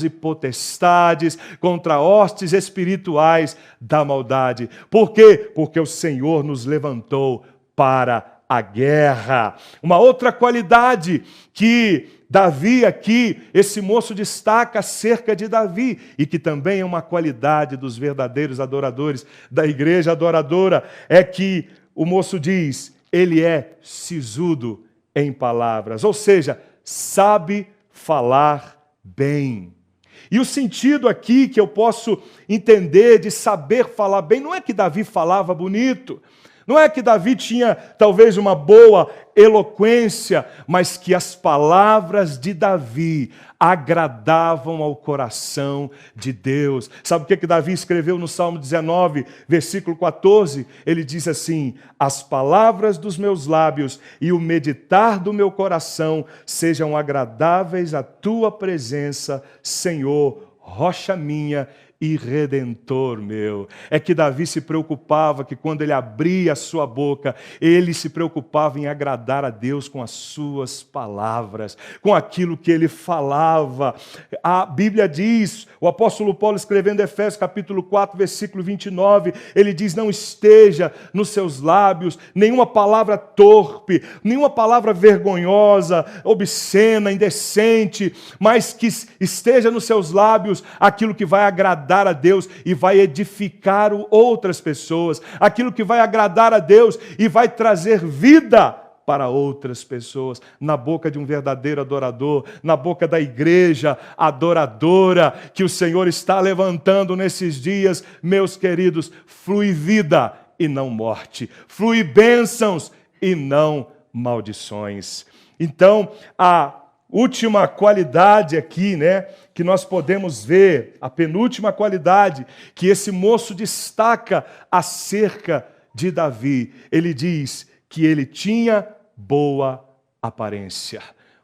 e potestades, contra hostes espirituais da maldade. Por quê? Porque o Senhor nos levantou para a guerra. Uma outra qualidade que Davi aqui, esse moço destaca acerca de Davi, e que também é uma qualidade dos verdadeiros adoradores, da igreja adoradora, é que o moço diz: ele é sisudo em palavras, ou seja, sabe falar bem. E o sentido aqui que eu posso entender de saber falar bem, não é que Davi falava bonito, Não é que Davi tinha talvez uma boa eloquência, mas que as palavras de Davi agradavam ao coração de Deus. Sabe o que Davi escreveu no Salmo 19, versículo 14? Ele diz assim: as palavras dos meus lábios e o meditar do meu coração sejam agradáveis à tua presença, Senhor, rocha minha e redentor meu. É que Davi se preocupava que quando ele abria a sua boca, ele se preocupava em agradar a Deus com as suas palavras, com aquilo que ele falava. A Bíblia diz, o apóstolo Paulo escrevendo em Efésios capítulo 4, versículo 29, ele diz: não esteja nos seus lábios nenhuma palavra torpe, nenhuma palavra vergonhosa, obscena, indecente, mas que esteja nos seus lábios aquilo que vai agradar a Deus e vai edificar outras pessoas, aquilo que vai agradar a Deus e vai trazer vida para outras pessoas. Na boca de um verdadeiro adorador, na boca da igreja adoradora que o Senhor está levantando nesses dias, meus queridos, flui vida e não morte, flui bênçãos e não maldições. Então, a última qualidade aqui, que nós podemos ver, a penúltima qualidade que esse moço destaca acerca de Davi, ele diz que ele tinha boa aparência.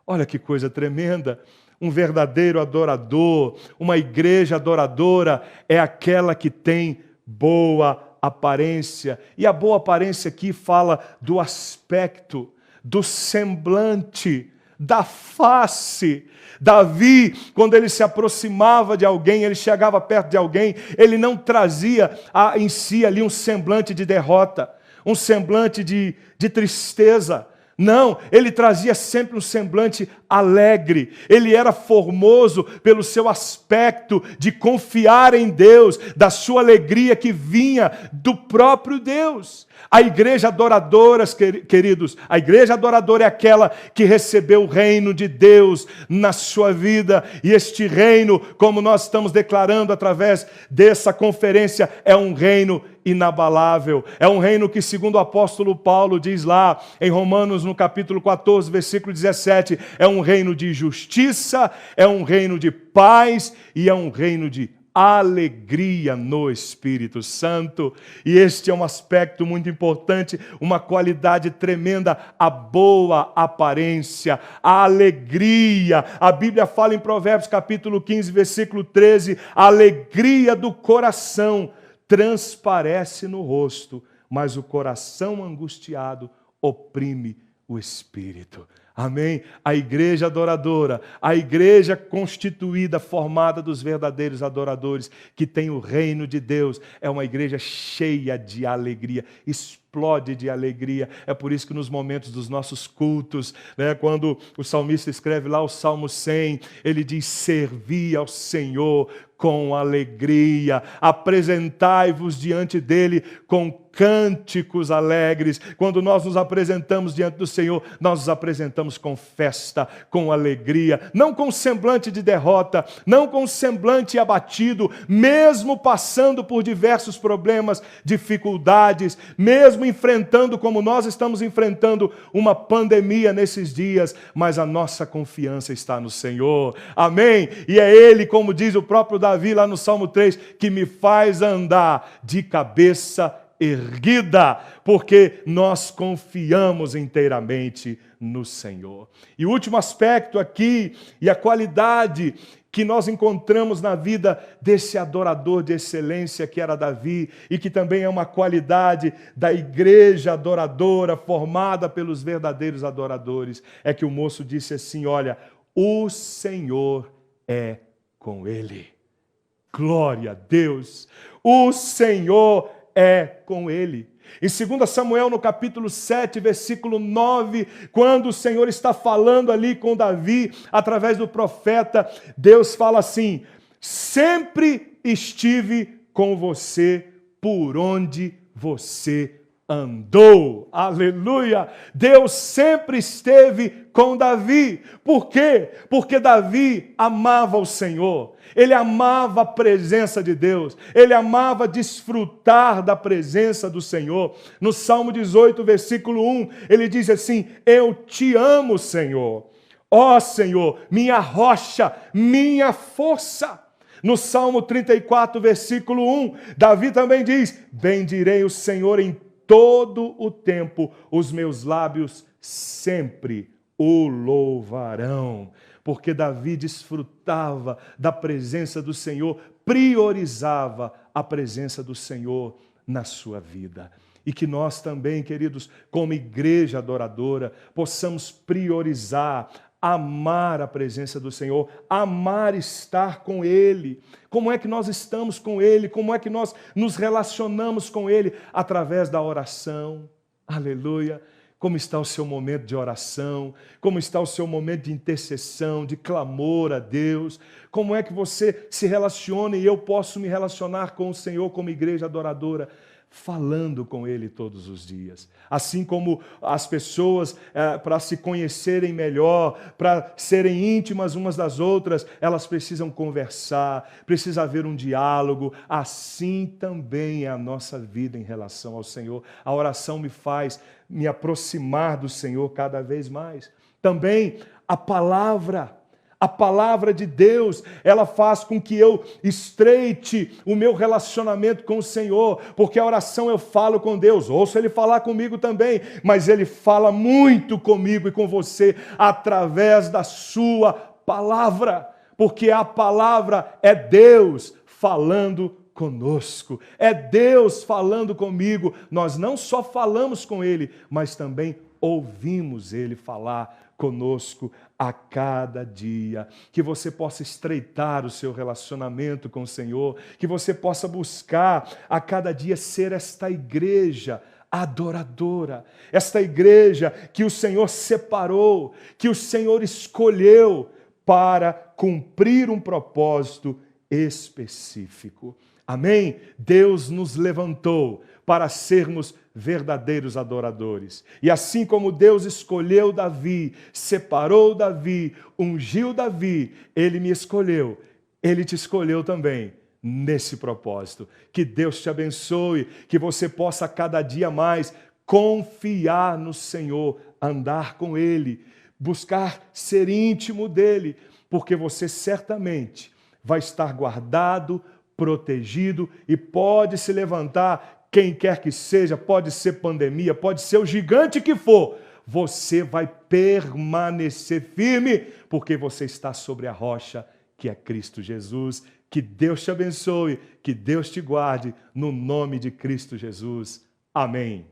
Olha que coisa tremenda! Um verdadeiro adorador, uma igreja adoradora é aquela que tem boa aparência. E a boa aparência aqui fala do aspecto, do semblante, da face. Davi, quando ele se aproximava de alguém, ele chegava perto de alguém, ele não trazia em si ali um semblante de derrota, um semblante de tristeza. Não, ele trazia sempre um semblante alegre. Ele era formoso pelo seu aspecto de confiar em Deus, da sua alegria que vinha do próprio Deus. A igreja adoradora, queridos, a igreja adoradora é aquela que recebeu o reino de Deus na sua vida. E este reino, como nós estamos declarando através dessa conferência, é um reino inabalável. É um reino que, segundo o apóstolo Paulo diz lá em Romanos, no capítulo 14, versículo 17, é um reino de justiça, é um reino de paz e é um reino de alegria no Espírito Santo. E este é um aspecto muito importante, uma qualidade tremenda, a boa aparência, a alegria. A Bíblia fala em Provérbios capítulo 15, versículo 13, a alegria do coração transparece no rosto, mas o coração angustiado oprime o espírito. Amém? A igreja adoradora, a igreja constituída, formada dos verdadeiros adoradores, que tem o reino de Deus, é uma igreja cheia de alegria, explode de alegria. É por isso que nos momentos dos nossos cultos, quando o salmista escreve lá o Salmo 100, ele diz: servi ao Senhor com alegria, apresentai-vos diante dele com cânticos alegres. Quando nós nos apresentamos diante do Senhor, nós nos apresentamos com festa, com alegria, não com semblante de derrota, não com semblante abatido, mesmo passando por diversos problemas, dificuldades, mesmo enfrentando, como nós estamos enfrentando, uma pandemia nesses dias, mas a nossa confiança está no Senhor. Amém? E é Ele, como diz o próprio Davi lá no Salmo 3, que me faz andar de cabeça erguida, porque nós confiamos inteiramente no Senhor. E o último aspecto aqui, e a qualidade que nós encontramos na vida desse adorador de excelência que era Davi, e que também é uma qualidade da igreja adoradora, formada pelos verdadeiros adoradores, é que o moço disse assim: olha, o Senhor é com ele. Glória a Deus! O Senhor é com ele. Em 2 Samuel, no capítulo 7, versículo 9, quando o Senhor está falando ali com Davi, através do profeta, Deus fala assim: sempre estive com você por onde você andou. Aleluia! Deus sempre esteve com Davi. Por quê? Porque Davi amava o Senhor. Ele amava a presença de Deus. Ele amava desfrutar da presença do Senhor. No Salmo 18, versículo 1, ele diz assim: eu te amo, Senhor. Ó Senhor, minha rocha, minha força. No Salmo 34, versículo 1, Davi também diz: bendirei o Senhor em todo o tempo, os meus lábios sempre o louvarão. Porque Davi desfrutava da presença do Senhor, priorizava a presença do Senhor na sua vida. E que nós também, queridos, como igreja adoradora, possamos priorizar, amar a presença do Senhor, amar estar com Ele. Como é que nós estamos com Ele? Como é que nós nos relacionamos com Ele? Através da oração. Aleluia. Como está o seu momento de oração? Como está o seu momento de intercessão, de clamor a Deus? Como é que você se relaciona e eu posso me relacionar com o Senhor como igreja adoradora? Falando com Ele todos os dias. Assim como as pessoas, para se conhecerem melhor, para serem íntimas umas das outras, elas precisam conversar, precisa haver um diálogo. Assim também é a nossa vida em relação ao Senhor. A oração me faz me aproximar do Senhor cada vez mais. Também a palavra de Deus, ela faz com que eu estreite o meu relacionamento com o Senhor, porque a oração eu falo com Deus, ouço Ele falar comigo também, mas Ele fala muito comigo e com você através da sua palavra, porque a palavra é Deus falando conosco, é Deus falando comigo. Nós não só falamos com Ele, mas também ouvimos Ele falar conosco a cada dia. Que você possa estreitar o seu relacionamento com o Senhor, que você possa buscar a cada dia ser esta igreja adoradora, esta igreja que o Senhor separou, que o Senhor escolheu para cumprir um propósito específico. Amém? Deus nos levantou para sermos verdadeiros adoradores. E assim como Deus escolheu Davi, separou Davi, ungiu Davi, Ele me escolheu, Ele te escolheu também nesse propósito. Que Deus te abençoe, que você possa cada dia mais confiar no Senhor, andar com Ele, buscar ser íntimo dEle, porque você certamente vai estar guardado, protegido e pode se levantar quem quer que seja, pode ser pandemia, pode ser o gigante que for, você vai permanecer firme, porque você está sobre a rocha que é Cristo Jesus. Que Deus te abençoe, que Deus te guarde, no nome de Cristo Jesus. Amém.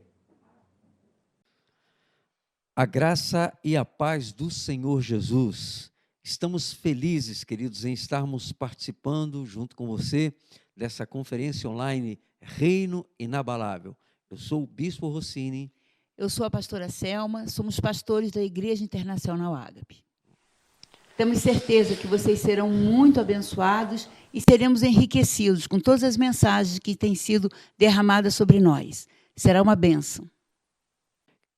A graça e a paz do Senhor Jesus. Estamos felizes, queridos, em estarmos participando junto com você dessa conferência online Reino Inabalável. Eu sou o Bispo Rossini. Eu sou a pastora Selma, somos pastores da Igreja Internacional Ágape. Temos certeza que vocês serão muito abençoados e seremos enriquecidos com todas as mensagens que têm sido derramadas sobre nós. Será uma bênção.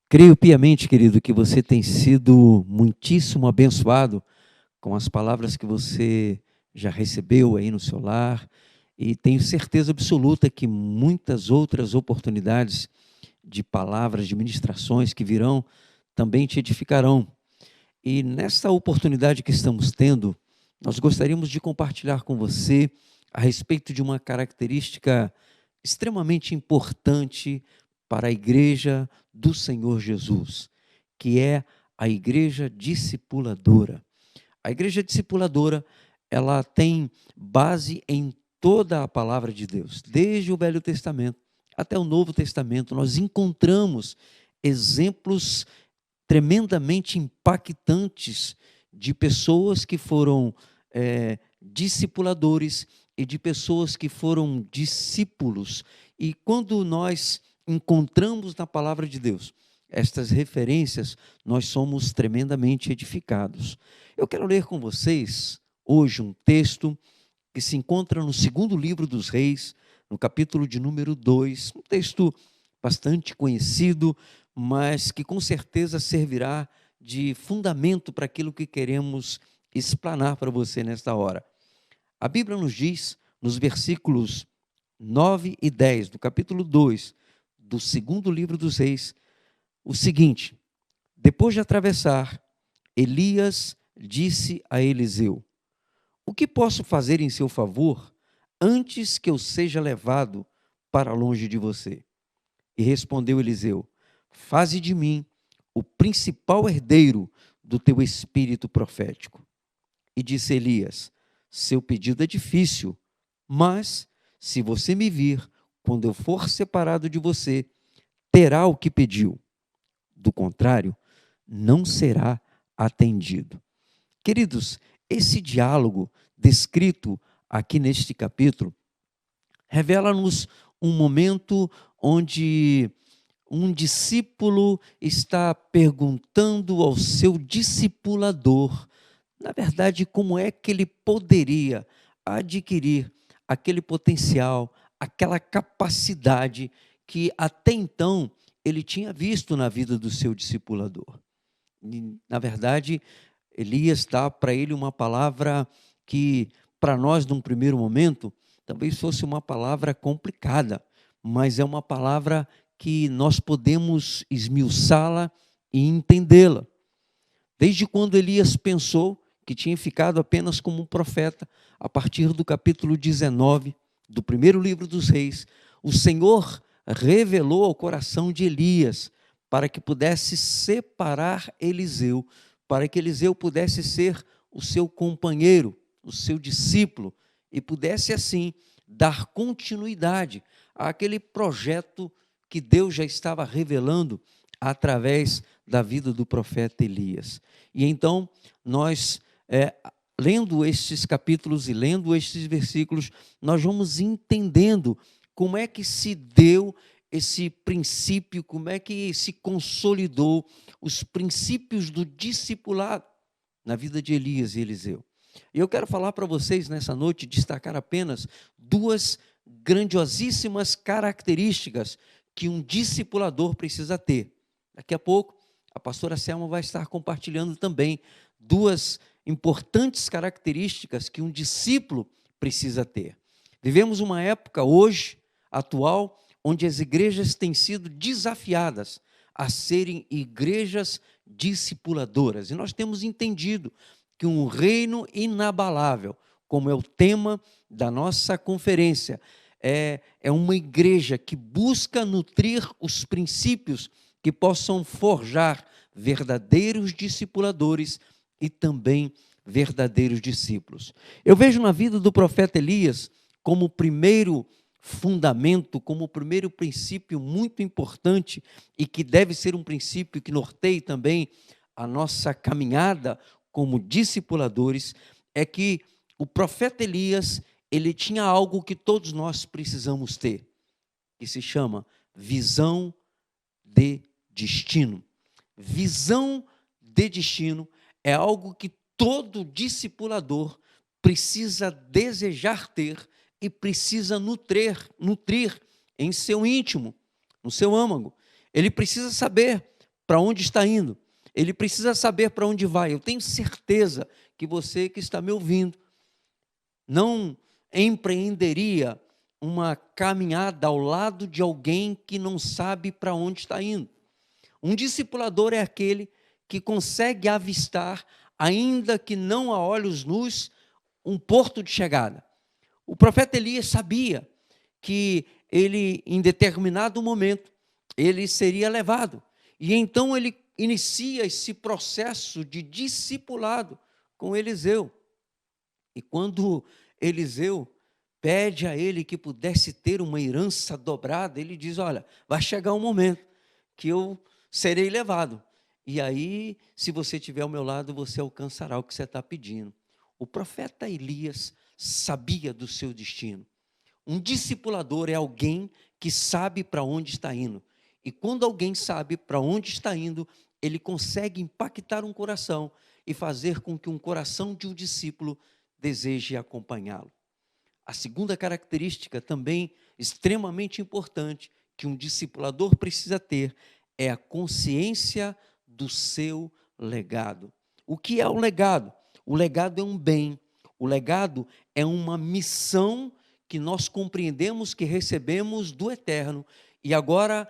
Creio piamente, querido, que você tem sido muitíssimo abençoado com as palavras que você já recebeu aí no seu lar, e tenho certeza absoluta que muitas outras oportunidades de palavras, de ministrações que virão, também te edificarão. E nesta oportunidade que estamos tendo, nós gostaríamos de compartilhar com você a respeito de uma característica extremamente importante para a igreja do Senhor Jesus, que é a igreja discipuladora. A igreja discipuladora, ela tem base em toda a palavra de Deus. Desde o Velho Testamento até o Novo Testamento, nós encontramos exemplos tremendamente impactantes de pessoas que foram discipuladores e de pessoas que foram discípulos. E quando nós encontramos na palavra de Deus estas referências, nós somos tremendamente edificados. Eu quero ler com vocês hoje um texto que se encontra no segundo livro dos Reis, no capítulo de número 2, um texto bastante conhecido, mas que com certeza servirá de fundamento para aquilo que queremos explanar para você nesta hora. A Bíblia nos diz, nos versículos 9 e 10, do capítulo 2, do segundo livro dos Reis, o seguinte: depois de atravessar, Elias disse a Eliseu: o que posso fazer em seu favor antes que eu seja levado para longe de você? E respondeu Eliseu: faze de mim o principal herdeiro do teu espírito profético. E disse Elias: seu pedido é difícil, mas se você me vir quando eu for separado de você, terá o que pediu. Do contrário, não será atendido. Queridos, esse diálogo descrito aqui neste capítulo revela-nos um momento onde um discípulo está perguntando ao seu discipulador, na verdade, como é que ele poderia adquirir aquele potencial, aquela capacidade que até então ele tinha visto na vida do seu discipulador. E, na verdade, Elias dá para ele uma palavra que, para nós, num primeiro momento, talvez fosse uma palavra complicada, mas é uma palavra que nós podemos esmiuçá-la e entendê-la. Desde quando Elias pensou que tinha ficado apenas como um profeta, a partir do capítulo 19 do primeiro livro dos Reis, o Senhor revelou ao coração de Elias para que pudesse separar Eliseu, para que Eliseu pudesse ser o seu companheiro, o seu discípulo, e pudesse assim dar continuidade àquele projeto que Deus já estava revelando através da vida do profeta Elias. E então, nós, lendo estes capítulos e lendo estes versículos, nós vamos entendendo como é que se deu esse princípio, como é que se consolidou os princípios do discipulado na vida de Elias e Eliseu. E eu quero falar para vocês nessa noite, destacar apenas duas grandiosíssimas características que um discipulador precisa ter. Daqui a pouco, a pastora Selma vai estar compartilhando também duas importantes características que um discípulo precisa ter. Vivemos uma época hoje, atual, onde as igrejas têm sido desafiadas a serem igrejas discipuladoras. E nós temos entendido que um reino inabalável, como é o tema da nossa conferência, é uma igreja que busca nutrir os princípios que possam forjar verdadeiros discipuladores e também verdadeiros discípulos. Eu vejo na vida do profeta Elias como o primeiro fundamento, como o primeiro princípio muito importante e que deve ser um princípio que norteie também a nossa caminhada como discipuladores, é que o profeta Elias, ele tinha algo que todos nós precisamos ter, que se chama visão de destino. Visão de destino é algo que todo discipulador precisa desejar ter e precisa nutrir em seu íntimo, no seu âmago. Ele precisa saber para onde está indo, ele precisa saber para onde vai. Eu tenho certeza que você que está me ouvindo não empreenderia uma caminhada ao lado de alguém que não sabe para onde está indo. Um discipulador é aquele que consegue avistar, ainda que não a olhos nus, um porto de chegada. O profeta Elias sabia que ele, em determinado momento, ele seria levado. E então ele inicia esse processo de discipulado com Eliseu. E quando Eliseu pede a ele que pudesse ter uma herança dobrada, ele diz: olha, vai chegar um momento que eu serei levado. E aí, se você estiver ao meu lado, você alcançará o que você está pedindo. O profeta Elias sabia do seu destino. Um discipulador é alguém que sabe para onde está indo. E quando alguém sabe para onde está indo, ele consegue impactar um coração e fazer com que um coração de um discípulo deseje acompanhá-lo. A segunda característica, também extremamente importante, que um discipulador precisa ter é a consciência do seu legado. O que é o legado? O legado é um bem, o legado é uma missão que nós compreendemos que recebemos do Eterno, e agora,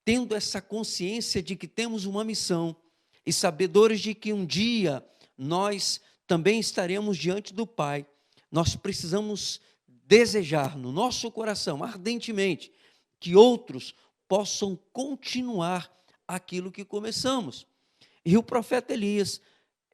tendo essa consciência de que temos uma missão, e sabedores de que um dia nós também estaremos diante do Pai, nós precisamos desejar no nosso coração, ardentemente, que outros possam continuar aquilo que começamos. E o profeta Elias,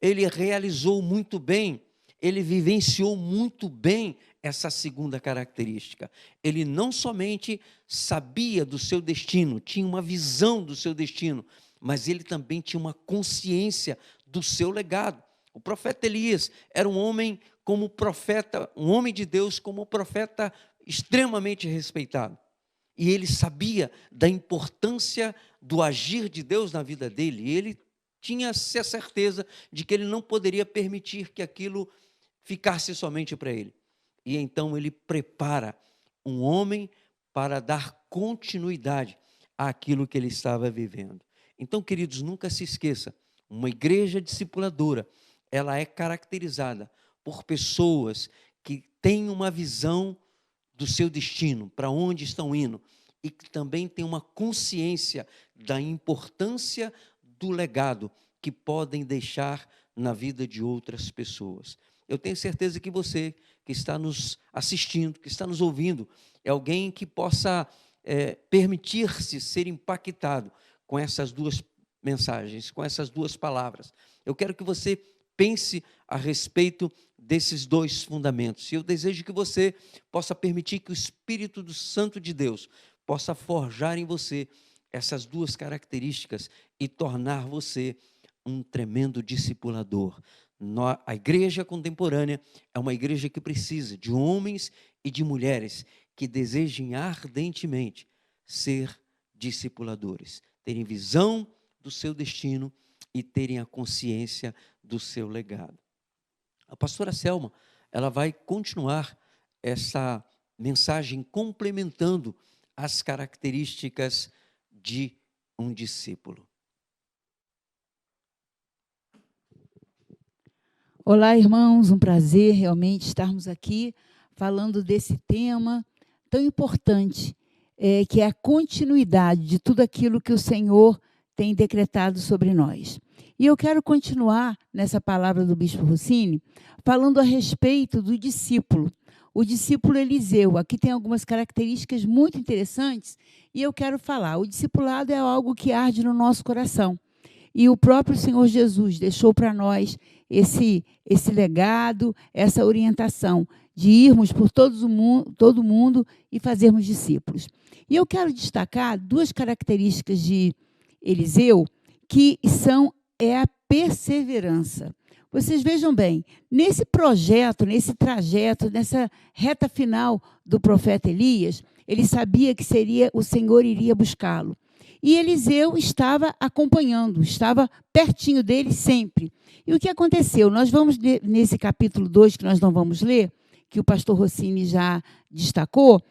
ele realizou muito bem, ele vivenciou muito bem essa segunda característica. Ele não somente sabia do seu destino, tinha uma visão do seu destino, mas ele também tinha uma consciência do seu legado. O profeta Elias era um homem como profeta, um homem de Deus como profeta extremamente respeitado. E ele sabia da importância do agir de Deus na vida dele. E ele tinha a certeza de que ele não poderia permitir que aquilo ficasse somente para ele. E então ele prepara um homem para dar continuidade àquilo que ele estava vivendo. Então, queridos, nunca se esqueça, uma igreja discipuladora, ela é caracterizada por pessoas que têm uma visão do seu destino, para onde estão indo, e que também têm uma consciência da importância do legado que podem deixar na vida de outras pessoas. Eu tenho certeza que você que está nos assistindo, que está nos ouvindo, é alguém que possa permitir-se ser impactado com essas duas mensagens, com essas duas palavras. Eu quero que você pense a respeito desses dois fundamentos. E eu desejo que você possa permitir que o Espírito do Santo de Deus possa forjar em você essas duas características e tornar você um tremendo discipulador. A igreja contemporânea é uma igreja que precisa de homens e de mulheres que desejem ardentemente ser discipuladores, terem visão do seu destino e terem a consciência do seu legado. A pastora Selma, ela vai continuar essa mensagem complementando as características de um discípulo. Olá, irmãos, um prazer realmente estarmos aqui falando desse tema tão importante, que é a continuidade de tudo aquilo que o Senhor tem decretado sobre nós. E eu quero continuar nessa palavra do bispo Rossini, falando a respeito do discípulo. O discípulo Eliseu, aqui tem algumas características muito interessantes, e eu quero falar. O discipulado é algo que arde no nosso coração. E o próprio Senhor Jesus deixou para nós esse legado, essa orientação de irmos por todo mundo e fazermos discípulos. E eu quero destacar duas características de Eliseu, que é a perseverança. Vocês vejam bem, nesse projeto, nesse trajeto, nessa reta final do profeta Elias, ele sabia que o Senhor iria buscá-lo. E Eliseu estava acompanhando, estava pertinho dele sempre. E o que aconteceu? Nós vamos, nesse capítulo 2, que nós não vamos ler, que o pastor Rossini já destacou,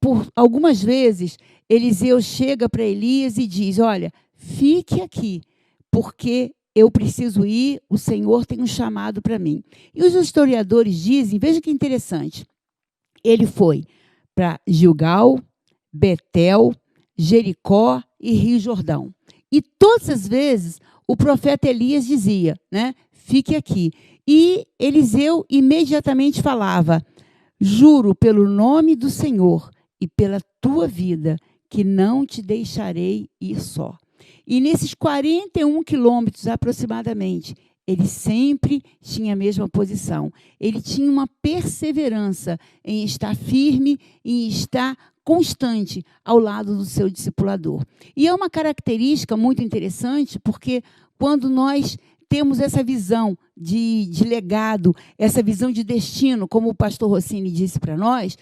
por algumas vezes, Eliseu chega para Elias e diz, olha, fique aqui, porque eu preciso ir, o Senhor tem um chamado para mim. E os historiadores dizem, veja que interessante, ele foi para Gilgal, Betel, Jericó e Rio Jordão. E todas as vezes o profeta Elias dizia, né, fique aqui. E Eliseu imediatamente falava, juro pelo nome do Senhor e pela tua vida, que não te deixarei ir só. E nesses 41 quilômetros aproximadamente, ele sempre tinha a mesma posição. Ele tinha uma perseverança em estar firme, em estar constante ao lado do seu discipulador. E é uma característica muito interessante, porque quando nós temos essa visão de legado, essa visão de destino, como o pastor Rossini disse para nós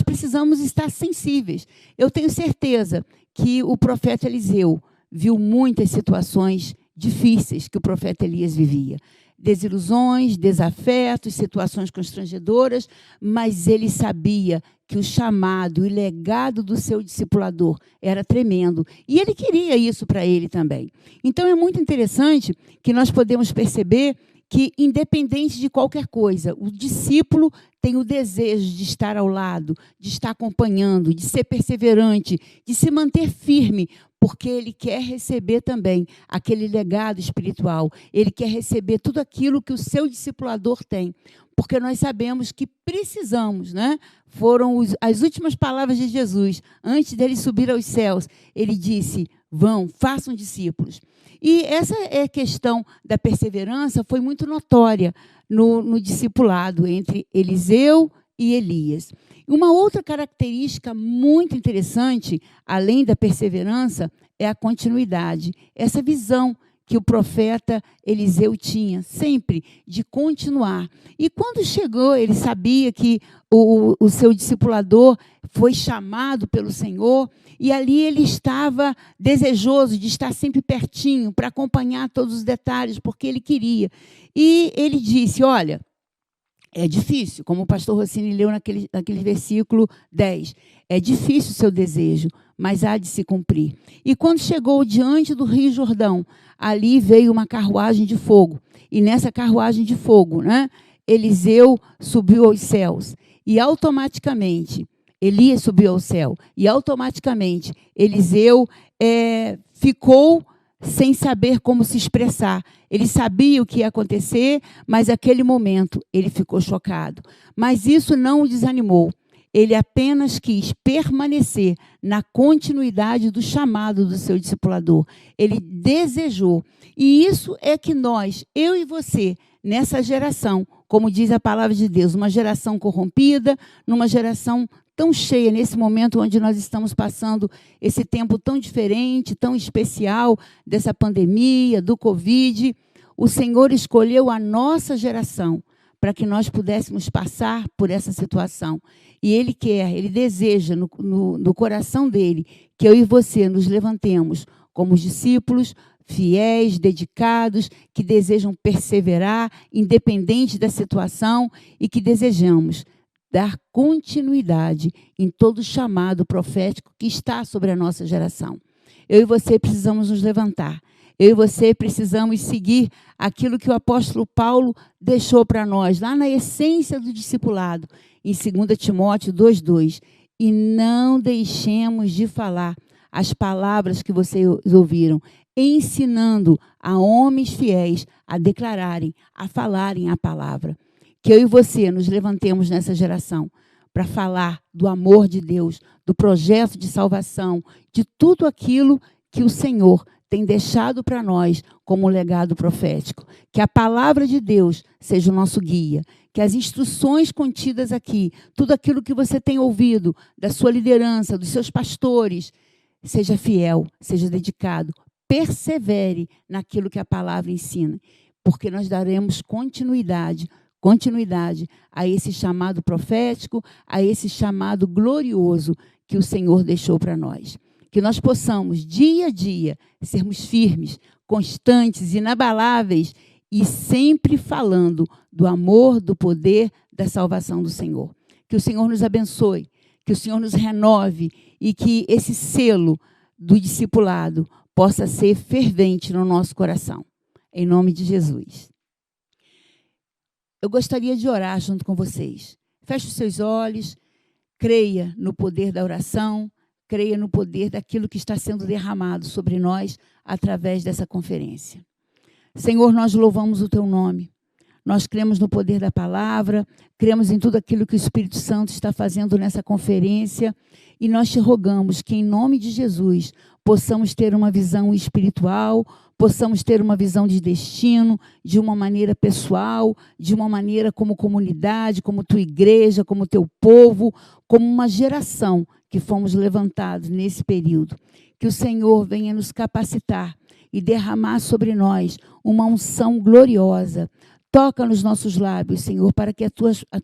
precisamos estar sensíveis. Eu tenho certeza que o profeta Eliseu viu muitas situações difíceis que o profeta Elias vivia. desilusões, desafetos, situações constrangedoras, mas ele sabia que o chamado e legado do seu discipulador era tremendo. E ele queria isso para ele também. Então, é muito interessante que nós podemos perceber que, independente de qualquer coisa, o discípulo tem o desejo de estar ao lado, de estar acompanhando, de ser perseverante, de se manter firme, porque ele quer receber também aquele legado espiritual. Ele quer receber tudo aquilo que o seu discipulador tem. Porque nós sabemos que precisamos, né? Foram as últimas palavras de Jesus, antes dele subir aos céus. Ele disse, vão, façam discípulos. E essa questão da perseverança foi muito notória no discipulado entre Eliseu e Elias. Uma outra característica muito interessante, além da perseverança, é a continuidade. Essa visão que o profeta Eliseu tinha, sempre, de continuar. E quando chegou, ele sabia que o seu discipulador foi chamado pelo Senhor, e ali ele estava desejoso de estar sempre pertinho, para acompanhar todos os detalhes, porque ele queria. E ele disse, olha, é difícil, como o pastor Rossini leu naquele versículo 10, é difícil o seu desejo, mas há de se cumprir. E quando chegou diante do Rio Jordão, ali veio uma carruagem de fogo. E nessa carruagem de fogo, né, Eliseu subiu aos céus. E automaticamente, Elias subiu ao céu. E automaticamente, Eliseu ficou sem saber como se expressar. Ele sabia o que ia acontecer, mas naquele momento ele ficou chocado. Mas isso não o desanimou. Ele apenas quis permanecer na continuidade do chamado do seu discipulador. Ele desejou. E isso é que nós, eu e você, nessa geração, como diz a palavra de Deus, uma geração corrompida, numa geração tão cheia, nesse momento onde nós estamos passando esse tempo tão diferente, tão especial, dessa pandemia, do Covid, o Senhor escolheu a nossa geração para que nós pudéssemos passar por essa situação. E Ele quer, Ele deseja no coração dEle que eu e você nos levantemos como os discípulos fiéis, dedicados, que desejam perseverar, independente da situação, e que desejamos dar continuidade em todo o chamado profético que está sobre a nossa geração. Eu e você precisamos nos levantar. Eu e você precisamos seguir aquilo que o apóstolo Paulo deixou para nós, lá na essência do discipulado, em 2 Timóteo 2,2. E não deixemos de falar as palavras que vocês ouviram, ensinando a homens fiéis a declararem, a falarem a palavra. Que eu e você nos levantemos nessa geração para falar do amor de Deus, do projeto de salvação, de tudo aquilo que o Senhor tem deixado para nós como um legado profético. Que a palavra de Deus seja o nosso guia, que as instruções contidas aqui, tudo aquilo que você tem ouvido da sua liderança, dos seus pastores, seja fiel, seja dedicado, persevere naquilo que a palavra ensina, porque nós daremos continuidade a esse chamado profético, a esse chamado glorioso que o Senhor deixou para nós. Que nós possamos, dia a dia, sermos firmes, constantes, inabaláveis e sempre falando do amor, do poder, da salvação do Senhor. Que o Senhor nos abençoe, que o Senhor nos renove e que esse selo do discipulado possa ser fervente no nosso coração. Em nome de Jesus. Eu gostaria de orar junto com vocês. Feche os seus olhos, creia no poder da oração, creia no poder daquilo que está sendo derramado sobre nós através dessa conferência. Senhor, nós louvamos o Teu nome. Nós cremos no poder da palavra, cremos em tudo aquilo que o Espírito Santo está fazendo nessa conferência e nós te rogamos que, em nome de Jesus, possamos ter uma visão espiritual, possamos ter uma visão de destino, de uma maneira pessoal, de uma maneira como comunidade, como tua igreja, como teu povo, como uma geração que fomos levantados nesse período. Que o Senhor venha nos capacitar e derramar sobre nós uma unção gloriosa. Toca nos nossos lábios, Senhor, para que as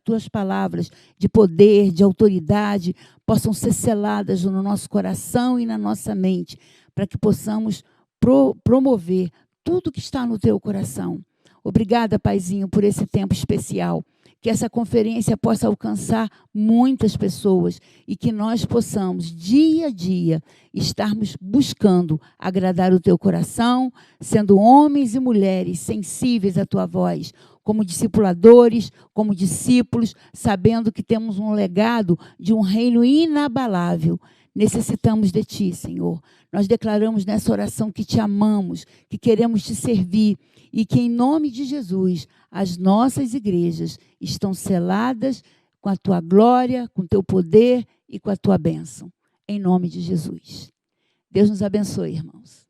tuas palavras de poder, de autoridade, possam ser seladas no nosso coração e na nossa mente, para que possamos promover tudo que está no teu coração. Obrigada, Paizinho, por esse tempo especial. Que essa conferência possa alcançar muitas pessoas e que nós possamos, dia a dia, estarmos buscando agradar o teu coração, sendo homens e mulheres sensíveis à tua voz, como discipuladores, como discípulos, sabendo que temos um legado de um reino inabalável. Necessitamos de ti, Senhor. Nós declaramos nessa oração que te amamos, que queremos te servir e que, em nome de Jesus, as nossas igrejas estão seladas com a tua glória, com o teu poder e com a tua bênção. Em nome de Jesus. Deus nos abençoe, irmãos.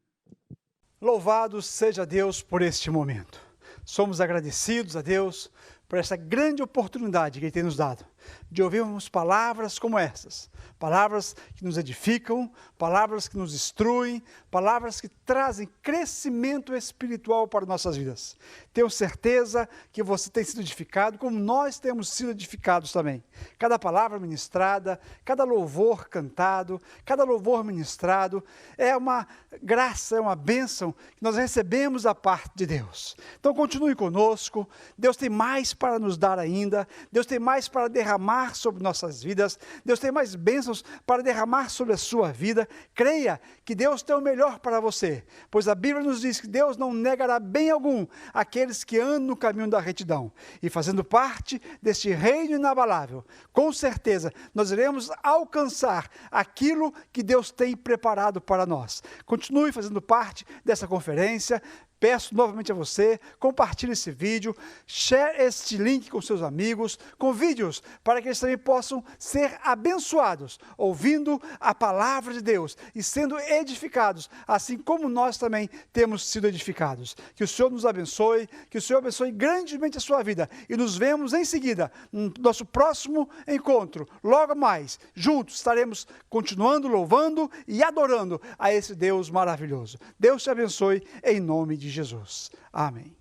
Louvado seja Deus por este momento. Somos agradecidos a Deus por essa grande oportunidade que Ele tem nos dado, de ouvirmos palavras como essas, palavras que nos edificam, palavras que nos instruem, palavras que trazem crescimento espiritual para nossas vidas. Tenho certeza que você tem sido edificado, como nós temos sido edificados também. Cada palavra ministrada, cada louvor cantado, cada louvor ministrado, é uma graça, é uma bênção que nós recebemos da parte de Deus. Então continue conosco, Deus tem mais para nos dar ainda, Deus tem mais para derramar sobre nossas vidas, Deus tem mais bênçãos para derramar sobre a sua vida. Creia que Deus tem o melhor para você, pois a Bíblia nos diz que Deus não negará bem algum àqueles que andam no caminho da retidão. E fazendo parte deste reino inabalável, com certeza nós iremos alcançar aquilo que Deus tem preparado para nós. Continue fazendo parte dessa conferência. Peço novamente a você, compartilhe esse vídeo, share este link com seus amigos, convide-os para que eles também possam ser abençoados, ouvindo a palavra de Deus e sendo edificados, assim como nós também temos sido edificados. Que o Senhor nos abençoe, que o Senhor abençoe grandemente a sua vida e nos vemos em seguida, no nosso próximo encontro. Logo mais, juntos estaremos continuando louvando e adorando a esse Deus maravilhoso. Deus te abençoe em nome de Jesus. Amém.